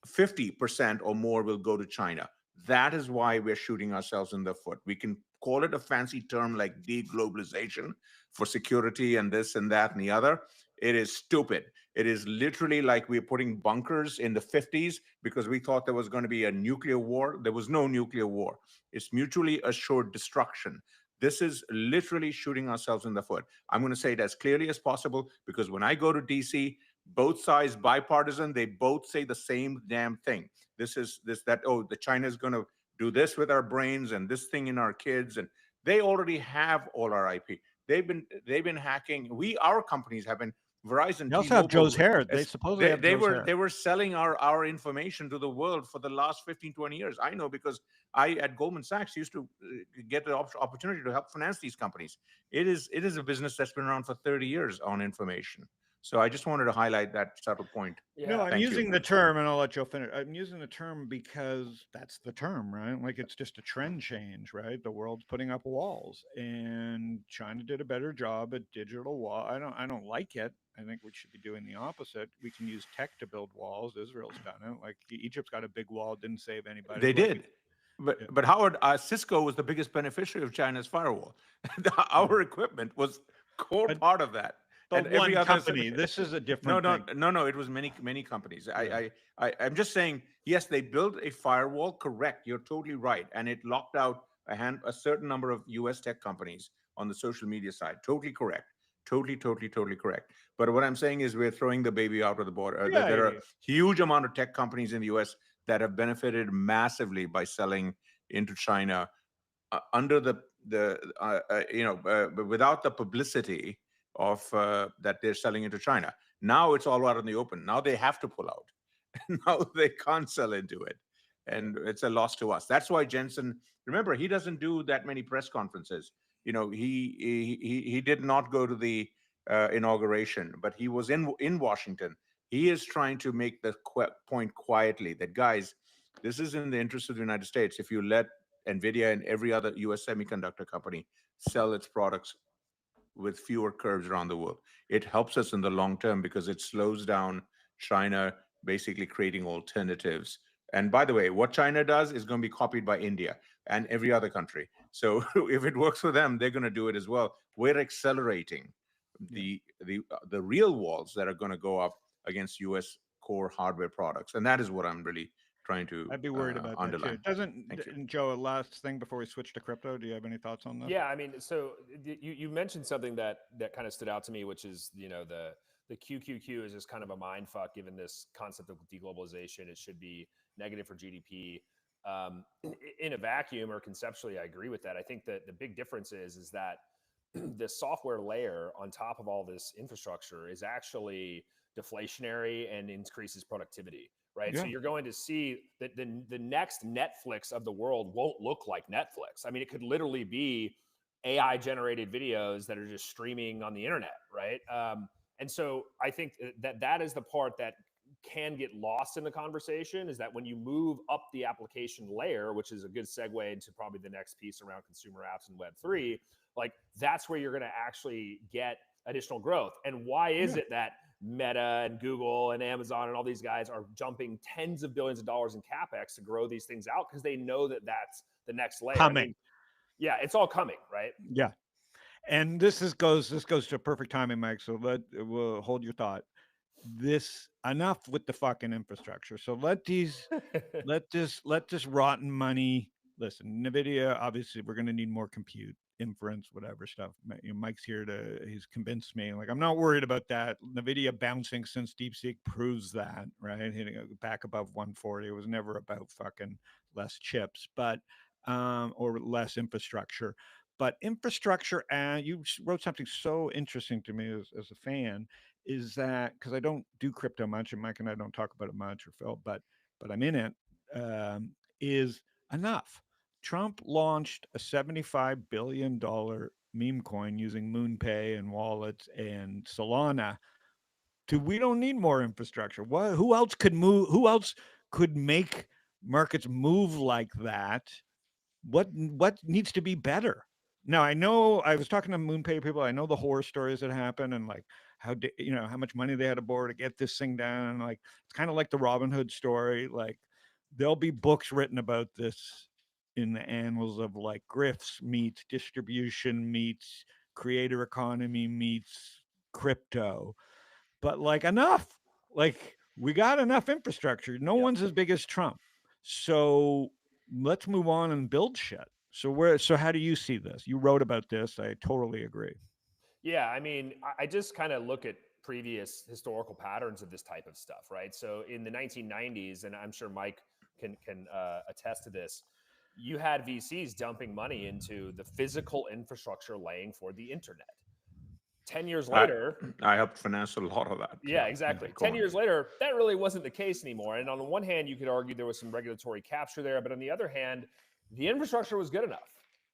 50% or more will go to China. That is why we're shooting ourselves in the foot. We can call it a fancy term like deglobalization for security and this and that and the other. It is stupid. It is literally like we're putting bunkers in the 50s because we thought there was going to be a nuclear war. There was no nuclear war. It's mutually assured destruction. This is literally shooting ourselves in the foot. I'm going to say it as clearly as possible because when I go to DC, both sides bipartisan, they both say the same damn thing. The China is going to do this with our brains and this thing in our kids, and they already have all our IP. They've been hacking. Our companies have been. Verizon, They also have Joe's T-Mobile, hair. They supposedly have Joe's hair. They were selling our information to the world for the last 15, 20 years. I know because I at Goldman Sachs used to get the opportunity to help finance these companies. It is a business that's been around for 30 years on information. So I just wanted to highlight that subtle point. Yeah. No, I'm using the term, and I'll let Joe finish. I'm using the term because that's the term, right? Like it's just a trend change, right? The world's putting up walls, and China did a better job at digital wall. I don't like it. I think we should be doing the opposite. We can use tech to build walls. Israel's done it. Like Egypt's got a big wall, didn't save anybody. They did. Yeah. But Howard, Cisco was the biggest beneficiary of China's firewall. Our equipment was core part of that. But and one company. This is a different. No. It was many companies. Yeah. I'm just saying. Yes, they built a firewall. Correct. You're totally right, and it locked out a certain number of U.S. tech companies on the social media side. Totally correct. Totally correct. But what I'm saying is we're throwing the baby out of the border. There are a huge amount of tech companies in the U.S. that have benefited massively by selling into China under without the publicity of that they're selling into China. Now it's all out in the open. Now they have to pull out. Now they can't sell into it, and it's a loss to us. That's why Jensen. Remember, he doesn't do that many press conferences. He did not go to the inauguration, but he was in Washington. He is trying to make the point quietly that, guys, this is in the interest of the United States. If you let Nvidia and every other U.S. semiconductor company sell its products with fewer curves around the world, it helps us in the long term because it slows down China basically creating alternatives. And by the way, what China does is going to be copied by India and every other country. So if it works for them, they're going to do it as well. We're accelerating the real walls that are going to go up against U.S. core hardware products, and that is what I'm really trying to. I'd be worried about underline. that too. Joe, last thing before we switch to crypto, do you have any thoughts on that? Yeah, I mean, so you mentioned something that kind of stood out to me, which is the QQQ is just kind of a mind fuck given this concept of deglobalization. It should be negative for GDP. In a vacuum or conceptually, I agree with that. I think that the big difference is that the software layer on top of all this infrastructure is actually deflationary and increases productivity, right? Yeah. So you're going to see that the next Netflix of the world won't look like Netflix. I mean, it could literally be AI generated videos that are just streaming on the internet, right? And so I think that is the part that can get lost in the conversation, is that when you move up the application layer, which is a good segue into probably the next piece around consumer apps and Web3, like that's where you're going to actually get additional growth. And why is it that Meta and Google and Amazon and all these guys are jumping tens of billions of dollars in CapEx to grow these things out? Because they know that that's the next layer. Coming. I mean, yeah, it's all coming, right? Yeah. And this goes to perfect timing, Mike. So we'll hold your thought. Enough with the fucking infrastructure. So let this rotten money. Listen, Nvidia, obviously we're going to need more compute, inference, whatever stuff. Mike's here he's convinced me. Like, I'm not worried about that. Nvidia bouncing since DeepSeek proves that, right? Hitting back above 140. It was never about fucking less chips, but or less infrastructure. But infrastructure, and you wrote something so interesting to me as a fan, is that because I don't do crypto much, and Mike and I don't talk about it much, or Phil, but I'm in it. Is enough. Trump launched a $75 billion meme coin using MoonPay and wallets and Solana. We don't need more infrastructure. Who else could move? Who else could make markets move like that? What needs to be better? Now, I know I was talking to MoonPay people. I know the horror stories that happen and like how much money they had to borrow to get this thing down. Like, it's kind of like the Robin Hood story. Like, there'll be books written about this in the annals of like grifts meets distribution meets creator economy meets crypto. But like enough. Like we got enough infrastructure. No Yep. one's as big as Trump. So let's move on and build shit. So how do you see this? You wrote about this. I totally agree. Yeah, I mean, I just kind of look at previous historical patterns of this type of stuff, right? So in the 1990s, and I'm sure Mike can attest to this, you had VCs dumping money into the physical infrastructure laying for the internet. 10 years later, I helped finance a lot of that. yeah, exactly. Go 10 on. years later, that really wasn't the case anymore. And on the one hand, you could argue there was some regulatory capture there, but on the other hand, the infrastructure was good enough.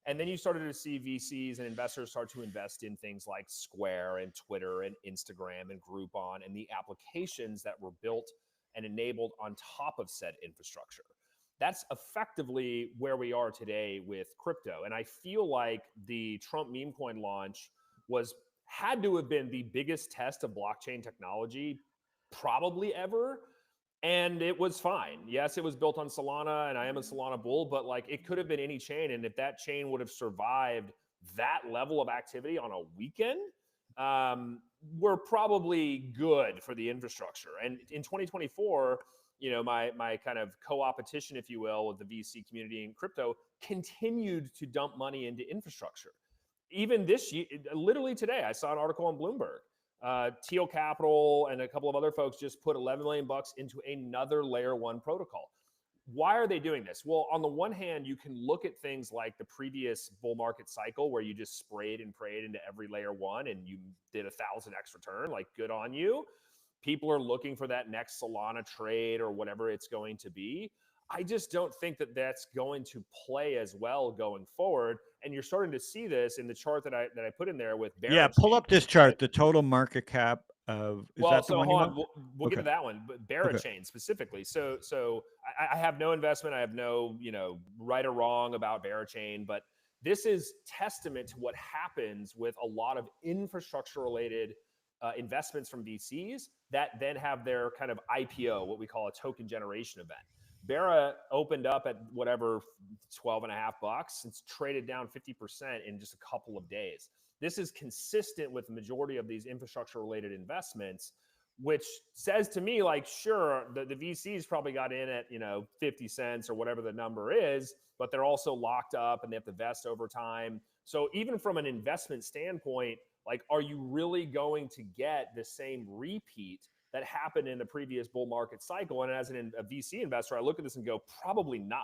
And then you started to see VCs and investors start to invest in things like Square and Twitter and Instagram and Groupon and the applications that were built and enabled on top of said infrastructure. That's effectively where we are today with crypto. And I feel like the Trump meme coin launch had to have been the biggest test of blockchain technology probably ever. And it was fine. Yes, it was built on Solana, and I am a Solana bull, but like it could have been any chain. And if that chain would have survived that level of activity on a weekend, we're probably good for the infrastructure. And in 2024, you know, my kind of co-opetition, if you will, with the VC community in crypto continued to dump money into infrastructure. Even this year, literally today, I saw an article on Bloomberg. Teal Capital and a couple of other folks just put $11 million into another layer one protocol. Why are they doing this? Well, on the one hand, you can look at things like the previous bull market cycle where you just sprayed and prayed into every layer one and you did 1,000x return, like good on you. People are looking for that next Solana trade or whatever it's going to be. I just don't think that that's going to play as well going forward. And you're starting to see this in the chart that I put in there with Barrett. Yeah, pull up this chart, the total market cap of. Is that the one you want? We'll get to that one, but Barrett chain specifically. So I have no investment. I have no right or wrong about Barrett chain, but this is testament to what happens with a lot of infrastructure related investments from VCs that then have their kind of IPO, what we call a token generation event. Barra opened up at whatever $12.50. It's traded down 50% in just a couple of days. This is consistent with the majority of these infrastructure related investments, which says to me, like, sure, the VCs probably got in at 50 cents or whatever the number is, but they're also locked up and they have to vest over time. So even from an investment standpoint, like, are you really going to get the same repeat that happened in the previous bull market cycle? And as a VC investor, I look at this and go, probably not.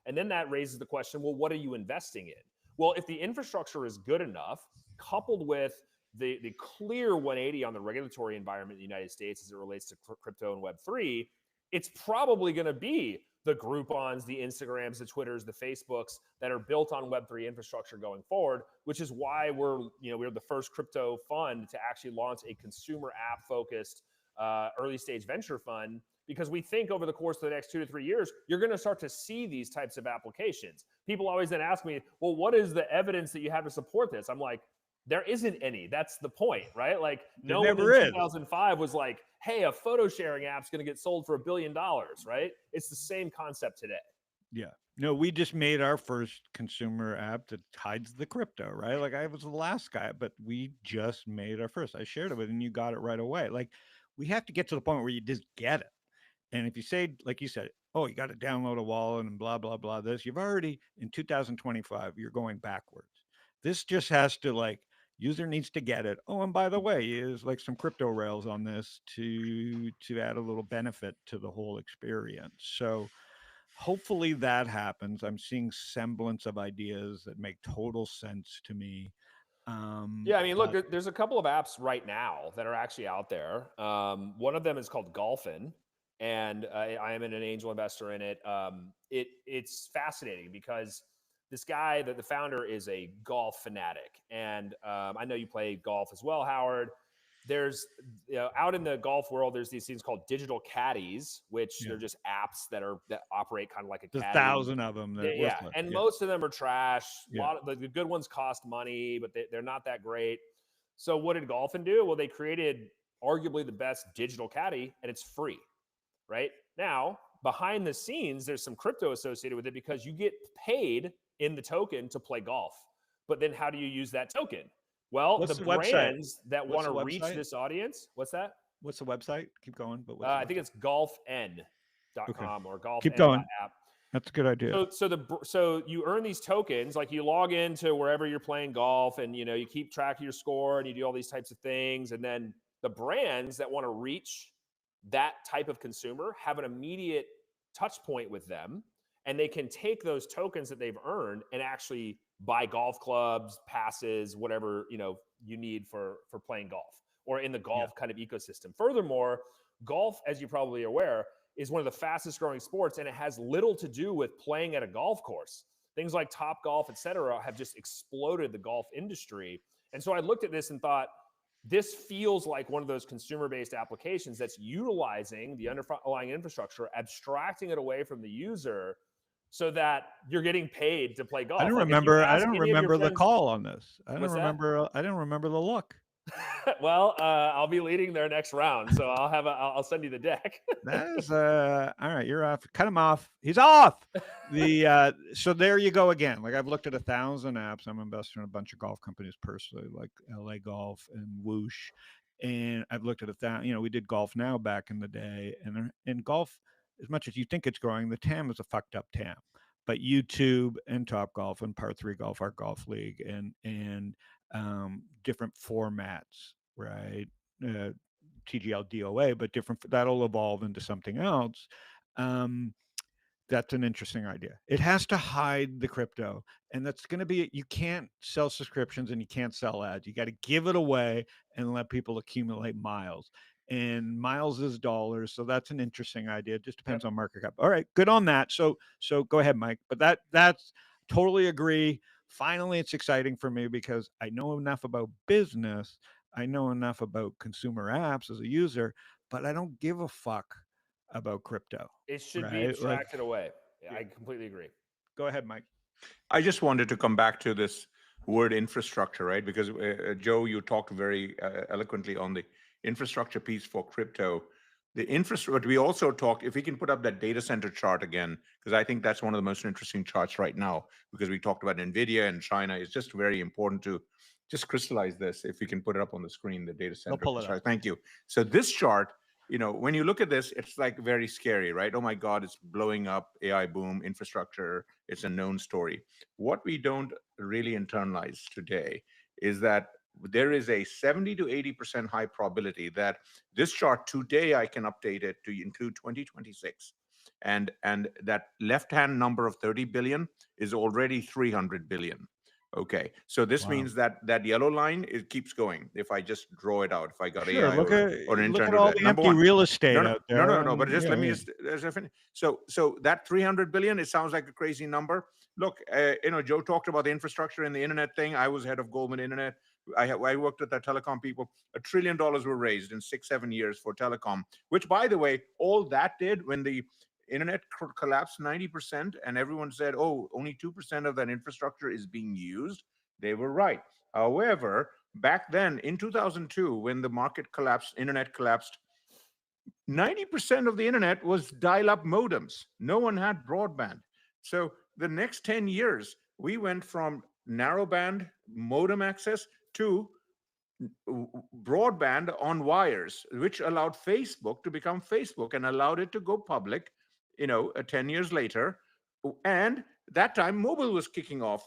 And then that raises the question, well, what are you investing in? Well, if the infrastructure is good enough, coupled with the clear 180 on the regulatory environment in the United States as it relates to crypto and Web3, it's probably going to be the Groupons, the Instagrams, the Twitters, the Facebooks that are built on Web3 infrastructure going forward, which is why we're the first crypto fund to actually launch a consumer app focused early stage venture fund, because we think over the course of the next 2 to 3 years, you're going to start to see these types of applications. People always then ask me, well, what is the evidence that you have to support this? I'm like, there isn't any. That's the point, right? Like no one in 2005 was like, hey, a photo sharing app's going to get sold for $1 billion, right? It's the same concept today. Yeah. No, we just made our first consumer app that hides the crypto, right? Like I was the last guy, but we just made our first. I shared it with, and you got it right away. Like we have to get to the point where you just get it. And if you say, like you said, oh, you got to download a wallet and blah, blah, blah, this, you've already, in 2025, you're going backwards. This just has to, like, user needs to get it. Oh, and by the way, is like some crypto rails on this to add a little benefit to the whole experience. So hopefully that happens. I'm seeing semblance of ideas that make total sense to me. Yeah, I mean, look, there's a couple of apps right now that are actually out there. One of them is called Golfin, and I am an angel investor in it. It's fascinating because this guy, the founder, is a golf fanatic, and I know you play golf as well, Howard. There's out in the golf world, there's these things called digital caddies, which they're just apps that operate kind of like a caddy. 1,000 of them. And most of them are trash. A lot of the good ones cost money, but they're not that great. So what did Golfin do? Well, they created arguably the best digital caddy, and it's free. Right now, behind the scenes, there's some crypto associated with it because you get paid in the token to play golf. But then how do you use that token? Well, What's the the website? brands that What's want the to reach website? this audience, what's that? What's the website? Keep going. But what's I think it's golfn.com or Keep going. golfn.app. That's a good idea. So you earn these tokens, like you log into wherever you're playing golf, and you keep track of your score, and you do all these types of things, and then the brands that want to reach that type of consumer have an immediate touch point with them, and they can take those tokens that they've earned and actually buy golf clubs, passes, whatever you need for playing golf or in the golf kind of ecosystem. Furthermore, golf, as you're probably aware, is one of the fastest growing sports, and it has little to do with playing at a golf course. Things like Top Golf, et cetera, have just exploded the golf industry. And so I looked at this and thought, this feels like one of those consumer-based applications that's utilizing the underlying infrastructure, abstracting it away from the user so that you're getting paid to play golf. I don't remember the call on this. I don't remember the look. Well, I'll be leading their next round, so I'll send you the deck. That is all right. You're off. Cut him off. He's off. So there you go again. Like I've looked at 1,000 apps. I'm invested in a bunch of golf companies personally, like LA Golf and Whoosh, and I've looked at 1,000. We did Golf Now back in the day, and in golf, as much as you think it's growing, the TAM is a fucked up TAM. But YouTube and Top Golf and Par 3 Golf, our golf league, and different formats, right? TGL DOA, but different. That'll evolve into something else. That's an interesting idea. It has to hide the crypto, and that's going to be. You can't sell subscriptions and you can't sell ads. You got to give it away and let people accumulate miles. And miles is dollars, so that's an interesting idea. It just depends on market cap. All right, good on that. So go ahead, Mike. But that's totally agree. Finally, it's exciting for me because I know enough about business. I know enough about consumer apps as a user, but I don't give a fuck about crypto. It should be abstracted away. Yeah, I completely agree. Go ahead, Mike. I just wanted to come back to this word infrastructure, right? Because Joe, you talked very eloquently on the infrastructure piece for crypto. The infrastructure, but we also talked, if we can put up that data center chart again, because I think that's one of the most interesting charts right now, because we talked about Nvidia and China. It's just very important to just crystallize this. If we can put it up on the screen, the data center chart. Thank you. So this chart, when you look at this, it's like very scary, right? Oh my God, it's blowing up, AI boom, infrastructure. It's a known story. What we don't really internalize today is that there is a 70 to 80% high probability that this chart today, I can update it to include 2026. And that left-hand number of 30 billion is already 300 billion. Okay, so this means that yellow line, it keeps going. If I just draw it out, if I got AI or an look at all the empty real estate out there. No. But just let me just finish. So that 300 billion, it sounds like a crazy number. Look, Joe talked about the infrastructure and the internet thing. I was head of Goldman Internet. I worked with the telecom people. $1 trillion were raised in 6-7 years for telecom, which, by the way, all that did when the internet collapsed 90% and everyone said, oh, only 2% of that infrastructure is being used. They were right. However, back then in 2002, when the market collapsed, internet collapsed, 90% of the internet was dial-up modems. No one had broadband. So the next 10 years, we went from narrowband modem access to broadband on wires, which allowed Facebook to become Facebook and allowed it to go public, 10 years later. And that time mobile was kicking off,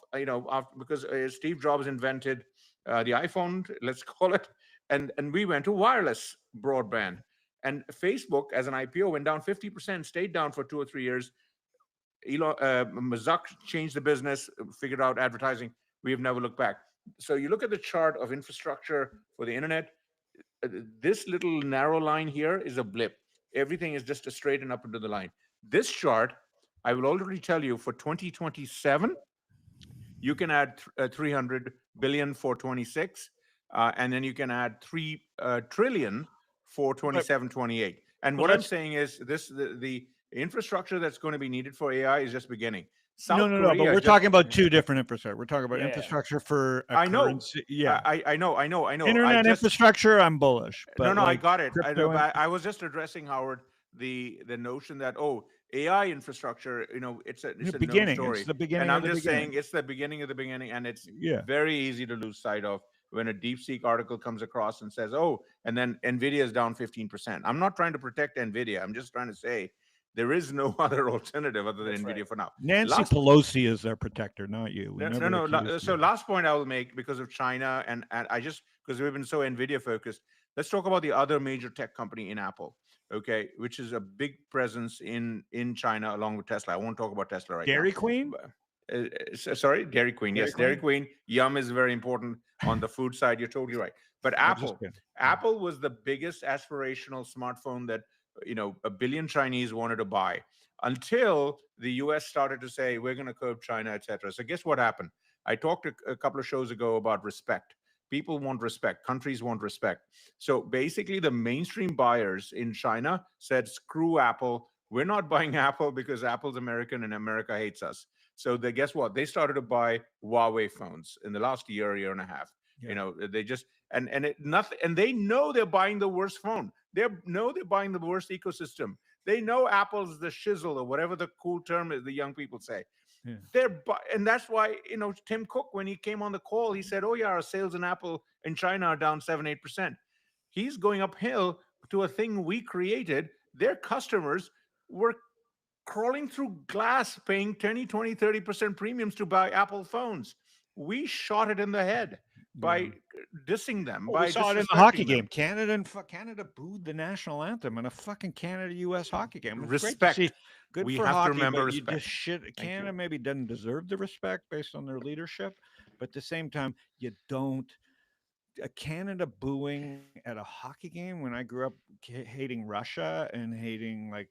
because Steve Jobs invented the iPhone, let's call it, and we went to wireless broadband. And Facebook, as an IPO, went down 50%, stayed down for 2 or 3 years. Zuck changed the business, figured out advertising. We have never looked back. So you look at the chart of infrastructure for the internet, this little narrow line here is a blip. Everything is just a straight and up into the line. This chart, I will already tell you, for 2027, you can add 300 billion for 26, and then you can add 3 trillion for 27, 28. And what I'm saying is the infrastructure that's going to be needed for AI is just beginning. No, but we're talking about two different infrastructure. We're talking about infrastructure for I know. Currency. Yeah, I know. Internet infrastructure, I'm bullish. But I got it. I was just addressing, Howard, the notion that, AI infrastructure, it's a known beginning. story. It's the beginning. And I'm of the just beginning. saying it's the beginning of the beginning, and it's Yeah. very easy to lose sight of when a DeepSeek article comes across and says, "Oh," and then Nvidia is down 15%. I'm not trying to protect Nvidia. I'm just trying to say there is no other alternative other than That's Nvidia right. for now. Nancy Pelosi is their protector, not you. We never accused So you. last point I will make, because of China, and I just, because we've been so Nvidia focused, let's talk about the other major tech company in Apple, okay, which is a big presence in China along with Tesla. I won't talk about Tesla right Dairy now. Queen? Sorry, Dairy Queen. Dairy Yes, Queen? Dairy Queen. Yum is very important on the food side. You're totally right. But Apple was the biggest aspirational smartphone that a billion Chinese wanted to buy, until the US started to say, we're going to curb China, etc. So guess what happened? I talked a couple of shows ago about respect. People want respect. Countries want respect. So basically, the mainstream buyers in China said, screw Apple. We're not buying Apple because Apple's American and America hates us. So guess what? They started to buy Huawei phones in the last year and a half. Yeah. They just and they know they're buying the worst phone. They know they're buying the worst ecosystem. They know Apple's the shizzle, or whatever the cool term is the young people say. Yeah. And that's why Tim Cook, when he came on the call, he said, "Oh yeah, our sales in Apple in China are down 7-8%." He's going uphill to a thing we created. Their customers were crawling through glass, paying 20-30% premiums to buy Apple phones. We shot it in the head by dissing them. Well, we saw it in the hockey game. Canada booed the national anthem in a fucking Canada-U.S. hockey game. It was Respect. Great to see. Good we for have hockey, to remember but respect. You just shit. Canada maybe doesn't deserve the respect based on their leadership, but at the same time, you don't. A Canada booing at a hockey game when I grew up hating Russia and hating, like,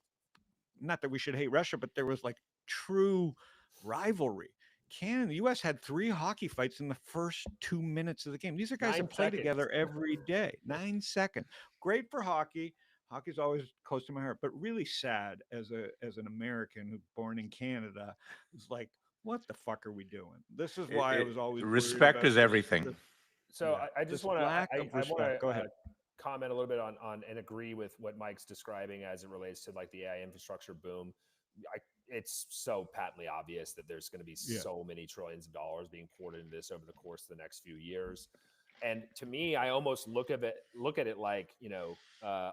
not that we should hate Russia, but there was like true rivalry. Canada, the U.S. had 3 hockey fights in the first 2 minutes of the game. These are guys that play together every day. 9 seconds. Great for hockey. Hockey's always close to my heart, but really sad as an American who's born in Canada. It's like, what the fuck are we doing? This is why I was always respect is everything. So I just want to Go ahead. Comment a little bit on and agree with what Mike's describing as it relates to like the AI infrastructure boom. It's so patently obvious that there's going to be so many trillions of dollars being poured into this over the course of the next few years. And to me, I almost look at it like,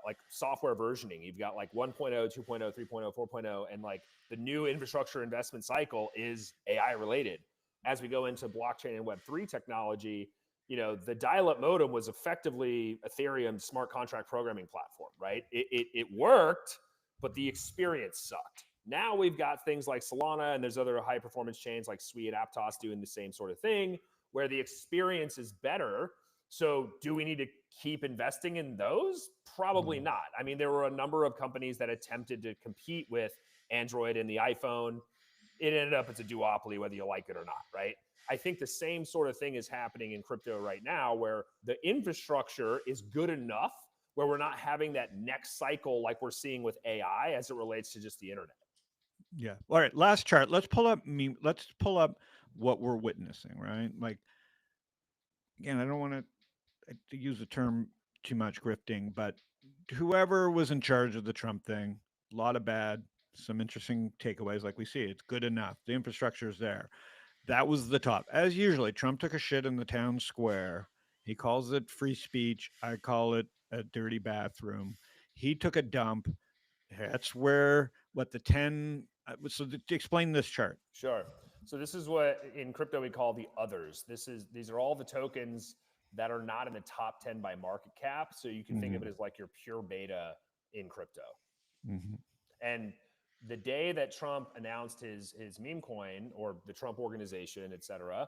like software versioning. You've got like 1.0, 2.0, 3.0, 4.0, and like the new infrastructure investment cycle is AI related. As we go into blockchain and Web3 technology, the dial-up modem was effectively Ethereum's smart contract programming platform, right? It worked, but the experience sucked. Now we've got things like Solana, and there's other high-performance chains like Sui and Aptos doing the same sort of thing, where the experience is better. So do we need to keep investing in those? Probably not. I mean, there were a number of companies that attempted to compete with Android and the iPhone. It ended up it's a duopoly, whether you like it or not, right? I think the same sort of thing is happening in crypto right now, where the infrastructure is good enough where we're not having that next cycle like we're seeing with AI as it relates to just the internet. Yeah. All right. Last chart. Let's pull up what we're witnessing, right? Like, again, I don't want to use the term too much, grifting, but whoever was in charge of the Trump thing, a lot of bad, some interesting takeaways. Like we see, it's good enough. The infrastructure is there. That was the top. As usually, Trump took a shit in the town square. He calls it free speech. I call it a dirty bathroom. He took a dump. That's where the 10. So to explain this chart. Sure. So this is what in crypto we call the others. These are all the tokens that are not in the top 10 by market cap. So you can think of it as like your pure beta in crypto. And the day that Trump announced his meme coin, or the Trump organization, et cetera,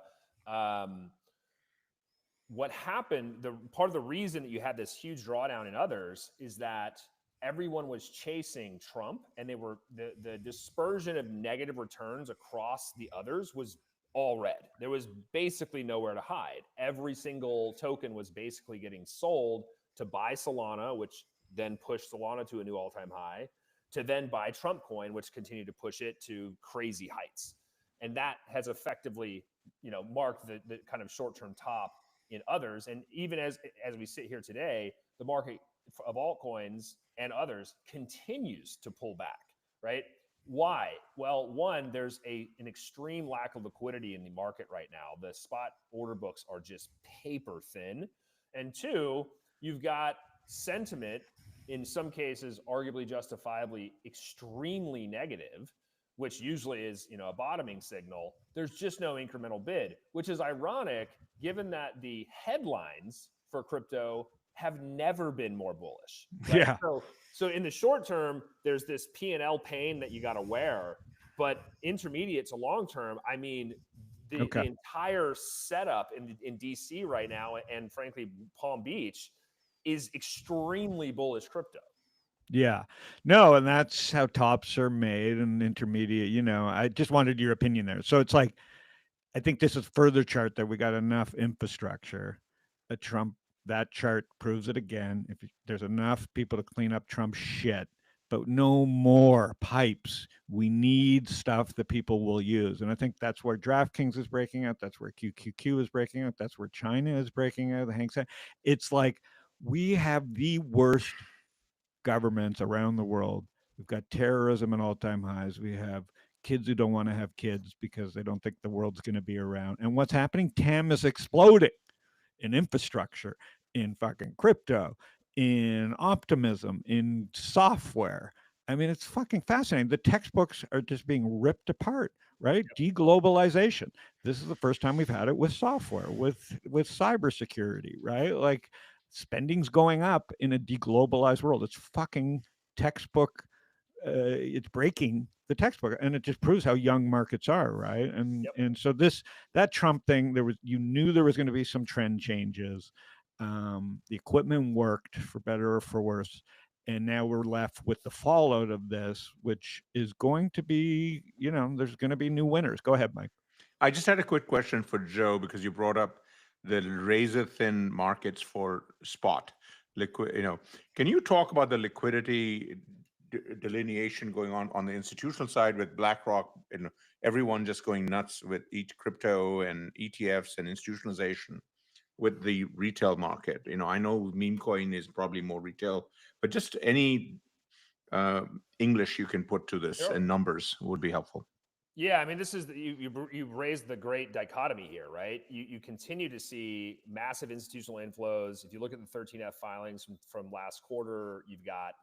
what happened, part of the reason that you had this huge drawdown in others is that everyone was chasing Trump, and the dispersion of negative returns across the others was all red. There was basically nowhere to hide. Every single token was basically getting sold to buy Solana, which then pushed Solana to a new all-time high, to then buy Trump coin, which continued to push it to crazy heights. And that has effectively, marked the kind of short-term top in others. And even as we sit here today, the market of altcoins and others continues to pull back, right? Why? Well, one, there's an extreme lack of liquidity in the market right now. The spot order books are just paper thin. And two, you've got sentiment, in some cases, arguably justifiably extremely negative, which usually is, a bottoming signal. There's just no incremental bid, which is ironic given that the headlines for crypto have never been more bullish. Right? Yeah. So in the short term, there's this P&L pain that you got to wear, but intermediate to long term, I mean, the entire setup in DC right now, and frankly, Palm Beach, is extremely bullish crypto. Yeah. No, and that's how tops are made and intermediate. I just wanted your opinion there. So it's like, I think this is further chart that we got enough infrastructure. That chart proves it again. If there's enough people to clean up Trump's shit, but no more pipes. We need stuff that people will use. And I think that's where DraftKings is breaking out. That's where QQQ is breaking out. That's where China is breaking out. The Hang Seng. It's like we have the worst governments around the world. We've got terrorism at all-time highs. We have kids who don't want to have kids because they don't think the world's going to be around. And what's happening? TAM is exploding in infrastructure, in fucking crypto, in optimism, in software. I mean, it's fucking fascinating. The textbooks are just being ripped apart, right? Yep. Deglobalization. This is the first time we've had it with software, with cybersecurity, right? Like, spending's going up in a deglobalized world. It's fucking textbook. It's breaking the textbook, and it just proves how young markets are, right? And so that Trump thing, you knew there was going to be some trend changes. The equipment worked for better or for worse, and now we're left with the fallout of this, which is going to be, there's going to be new winners. Go ahead, Mike. I just had a quick question for Joe, because you brought up the razor thin markets for spot liquid. Can you talk about the liquidity delineation going on the institutional side with BlackRock and everyone just going nuts with each crypto and ETFs and institutionalization with the retail market? I know meme coin is probably more retail, but just any English you can put to this and numbers would be helpful. Yeah, I mean, this is you raised the great dichotomy here, right? You continue to see massive institutional inflows. If you look at the 13F filings from last quarter, you've got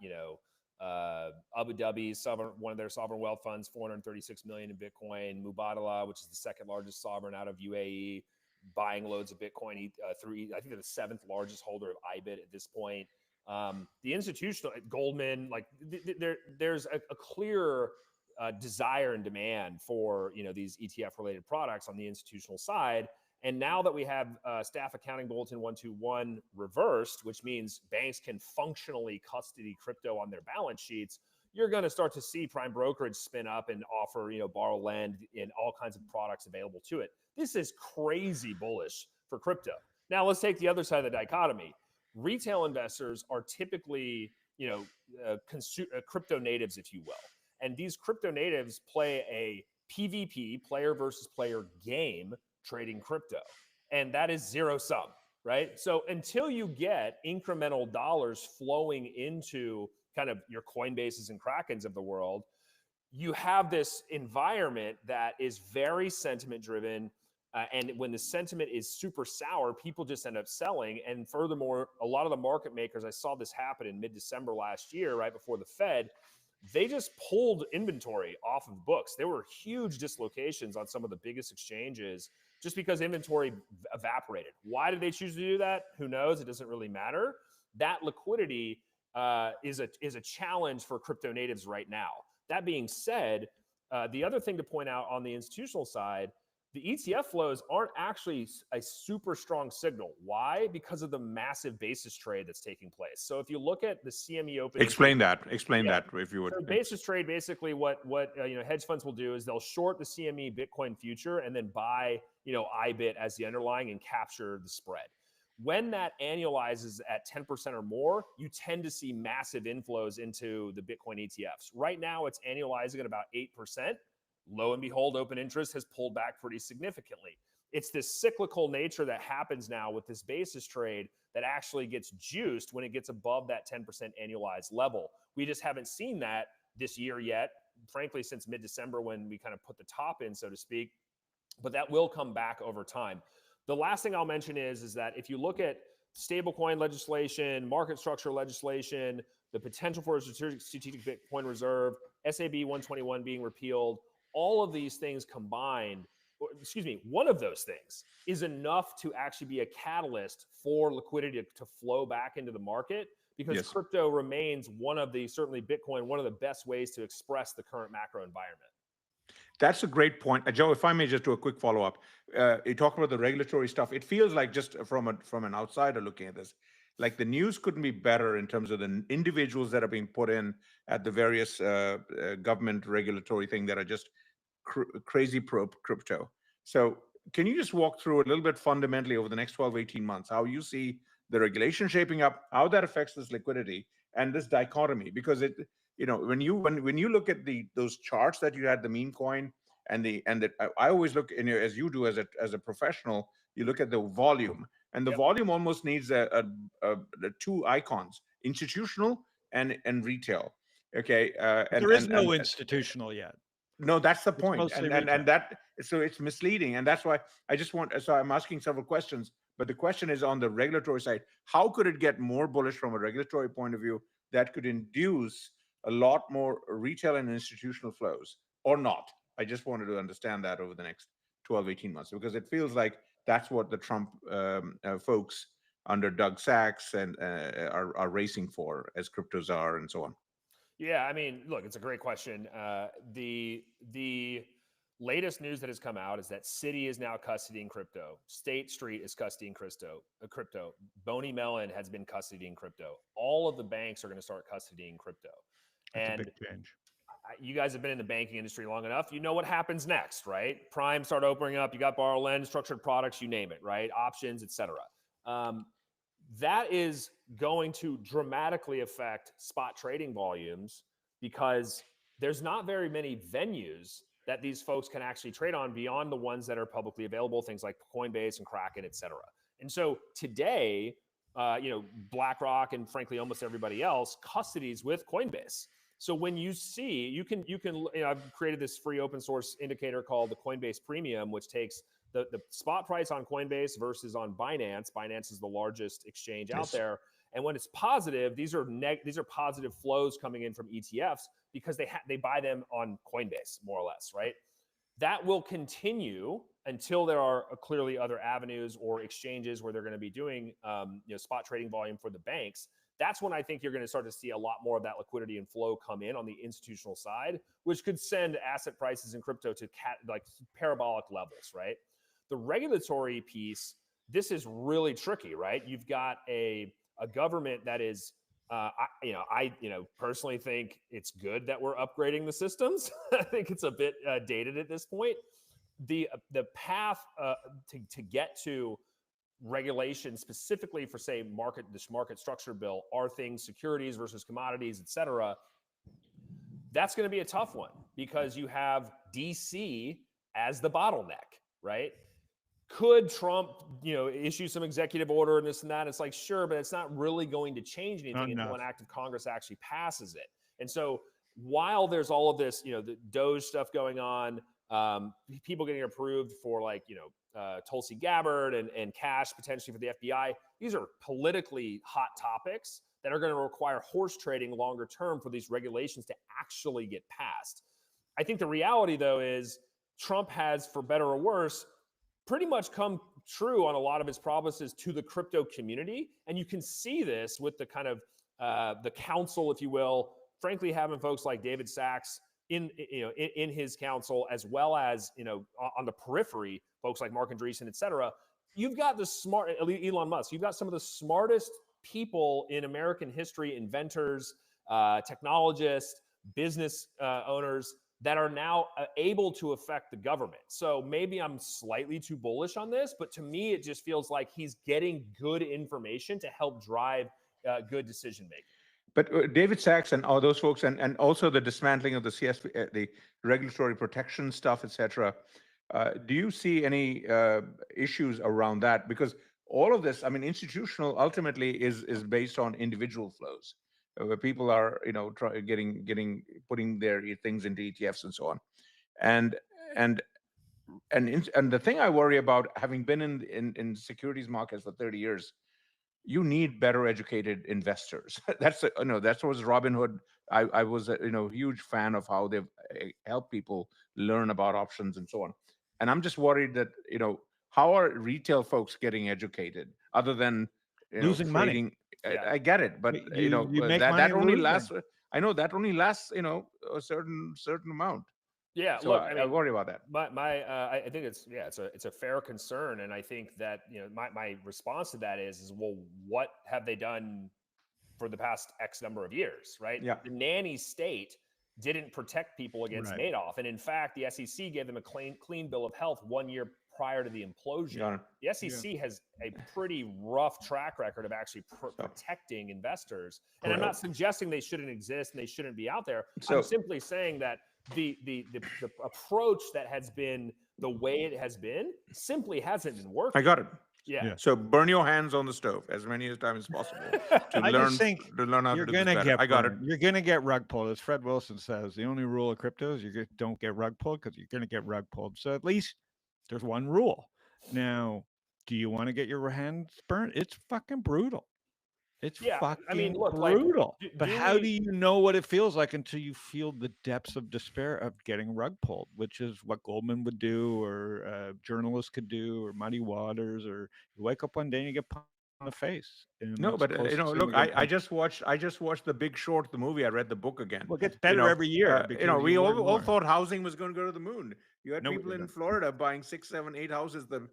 Abu Dhabi, one of their sovereign wealth funds, 436 million in Bitcoin. Mubadala, which is the second largest sovereign out of UAE, buying loads of Bitcoin through. I think they're the seventh largest holder of IBIT at this point. The institutional Goldman, like there's a clear desire and demand for these ETF related products on the institutional side. And now that we have Staff Accounting Bulletin 121 reversed, which means banks can functionally custody crypto on their balance sheets, you're going to start to see prime brokerage spin up and offer, borrow, lend in all kinds of products available to it. This is crazy bullish for crypto. Now let's take the other side of the dichotomy. Retail investors are typically, crypto natives, if you will. And these crypto natives play a PvP, player versus player game, trading crypto. And that is zero sum, right? So until you get incremental dollars flowing into kind of your Coinbases and Krakens of the world, you have this environment that is very sentiment driven. And when the sentiment is super sour, people just end up selling. And furthermore, a lot of the market makers, I saw this happen in mid-December last year, right before the Fed, they just pulled inventory off of books. There were huge dislocations on some of the biggest exchanges just because inventory evaporated. Why did they choose to do that? Who knows? It doesn't really matter. That liquidity is a challenge for crypto natives right now. That being said, the other thing to point out on the institutional side, the ETF flows aren't actually a super strong signal. Why? Because of the massive basis trade that's taking place. So if you look at the CME open, explain that if you would. So basis trade, basically, what hedge funds will do is they'll short the CME Bitcoin future and then buy IBIT as the underlying and capture the spread. When that annualizes at 10% or more, you tend to see massive inflows into the Bitcoin ETFs. Right now, it's annualizing at about 8%. Lo and behold, open interest has pulled back pretty significantly. It's this cyclical nature that happens now with this basis trade that actually gets juiced when it gets above that 10% annualized level. We just haven't seen that this year yet. frankly, since mid-December when we kind of put the top in, so to speak, but that will come back over time. The last thing I'll mention is that if you look at stablecoin legislation, market structure legislation, the potential for a strategic Bitcoin reserve, SAB 121 being repealed, all of these things combined, one of those things is enough to actually be a catalyst for liquidity to flow back into the market, because crypto remains certainly Bitcoin, one of the best ways to express the current macro environment. That's a great point. Joe, if I may just do a quick follow-up. You talk about the regulatory stuff. It feels like, just from an outsider looking at this, like the news couldn't be better in terms of the individuals that are being put in at the various government regulatory thing that are just crazy pro crypto. So can you just walk through a little bit fundamentally over the next 12, 18 months, how you see the regulation shaping up, how that affects this liquidity and this dichotomy? Because when you look at those charts that you had, the meme coin I always look as you do as a professional, you look at the volume, and the volume almost needs the two icons: institutional and retail. Okay, there is no institutional yet. No, that's the point, and that, so it's misleading, and that's why so I'm asking several questions. But the question is on the regulatory side: how could it get more bullish from a regulatory point of view that could induce a lot more retail and institutional flows, or not? I just wanted to understand that over the next 12, 18 months, because it feels like that's what the Trump folks under Doug Sachs and are racing for, as cryptos are, and so on. Yeah, I mean, look, it's a great question. The latest news that has come out is that Citi is now custodying crypto. State Street is custodying crypto. Boney Mellon has been custodying crypto. All of the banks are going to start custodying crypto. That's a big change. You guys have been in the banking industry long enough. You know what happens next, right? Prime start opening up. You got borrow lend, structured products, you name it, right? Options, etc. That is going to dramatically affect spot trading volumes, because there's not very many venues that these folks can actually trade on beyond the ones that are publicly available, things like Coinbase and Kraken, etc. And so today, BlackRock and frankly almost everybody else custodies with Coinbase. So when you see, I've created this free open source indicator called the Coinbase Premium, which takes the spot price on Coinbase versus on Binance. Binance is the largest exchange out there. And when it's positive, these are positive flows coming in from ETFs, because they buy them on Coinbase, more or less, right? That will continue until there are clearly other avenues or exchanges where they're going to be doing spot trading volume for the banks. That's when I think you're going to start to see a lot more of that liquidity and flow come in on the institutional side, which could send asset prices in crypto to parabolic levels, right? The regulatory piece, this is really tricky, right? You've got a government that is, I personally think it's good that we're upgrading the systems. I think it's a bit dated at this point. The path to get to regulation specifically for, say, this market structure bill, are things securities versus commodities, et cetera. That's going to be a tough one, because you have DC as the bottleneck, right? Could Trump, issue some executive order and this and that? It's like, sure, but it's not really going to change anything until an act of Congress actually passes it. And so while there's all of this, the Doge stuff going on, people getting approved for Tulsi Gabbard and cash potentially for the FBI, these are politically hot topics that are going to require horse trading longer term for these regulations to actually get passed. I think the reality, though, is Trump has, for better or worse, pretty much come true on a lot of his promises to the crypto community. And you can see this with the kind of the council, if you will, frankly, having folks like David Sachs in his council, as well as, on the periphery, folks like Mark Andreessen, et cetera. You've got the smart Elon Musk. You've got some of the smartest people in American history, inventors, technologists, business owners, that are now able to affect the government. So maybe I'm slightly too bullish on this, but to me, it just feels like he's getting good information to help drive good decision making. But David Sachs and all those folks, and also the dismantling of the CSP, the regulatory protection stuff, et cetera, do you see any issues around that? Because all of this, I mean, institutional ultimately is based on individual flows. where people are, putting their things into ETFs and so on. And the thing I worry about, having been in securities markets for 30 years, you need better educated investors. That's what was Robinhood. I was a huge fan of how they've helped people learn about options and so on. And I'm just worried that how are retail folks getting educated other than losing trading money? I get it, but You make that money only losing. lasts. I know that only lasts a certain amount. Yeah, So look, I worry about that. I think it's a fair concern, and I think that my response to that is well, what have they done for the past X number of years, right? Yeah. The nanny state didn't protect people against Right. Madoff, and in fact, the SEC gave them a clean bill of health 1 year prior to the implosion. The SEC has a pretty rough track record of actually protecting investors, and I'm not suggesting they shouldn't exist and they shouldn't be out there. I'm simply saying that the approach that has been the way it has been simply hasn't been working. I got it. Yeah. So burn your hands on the stove as many times as possible to I learn just think how you're to do this gonna better. get I got it. burned. You're gonna get rug pulled. As Fred Wilson says, the only rule of crypto is you don't get rug pulled, because you're gonna get rug pulled. So at least there's one rule. Now, do you want to get your hands burnt? It's fucking brutal. It's fucking brutal. But how do you know what it feels like until you feel the depths of despair of getting rug pulled, which is what Goldman would do, or journalists could do, or Muddy Waters, or you wake up one day and you get punched in the face. No, but look, I just watched The Big Short, the movie. I read the book again. Well, it gets better every year. We all thought housing was going to go to the moon. You had No, people in Florida buying 6, 7, 8 houses. The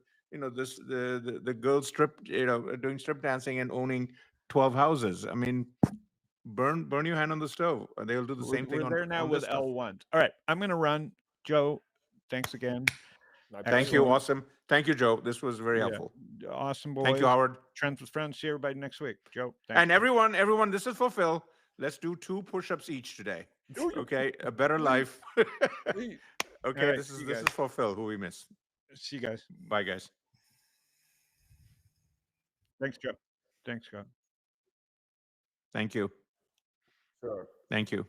girls doing strip dancing and owning 12 houses. I mean, burn your hand on the stove. They'll do the same thing. We're there now with L1. All right, I'm going to run. Joe, thanks again. Thank you. Awesome. Thank you, Joe. This was very helpful. Awesome, boys. Thank you, Howard. Trends with friends. See everybody next week. Joe, thanks. And everyone, this is for Phil. Let's do 2 push-ups each today. Okay, a better life. Okay, right, this is for Phil, who we miss. See you guys. Bye, guys. Thanks, Joe. Thanks, Scott. Thank you. Sure. Thank you.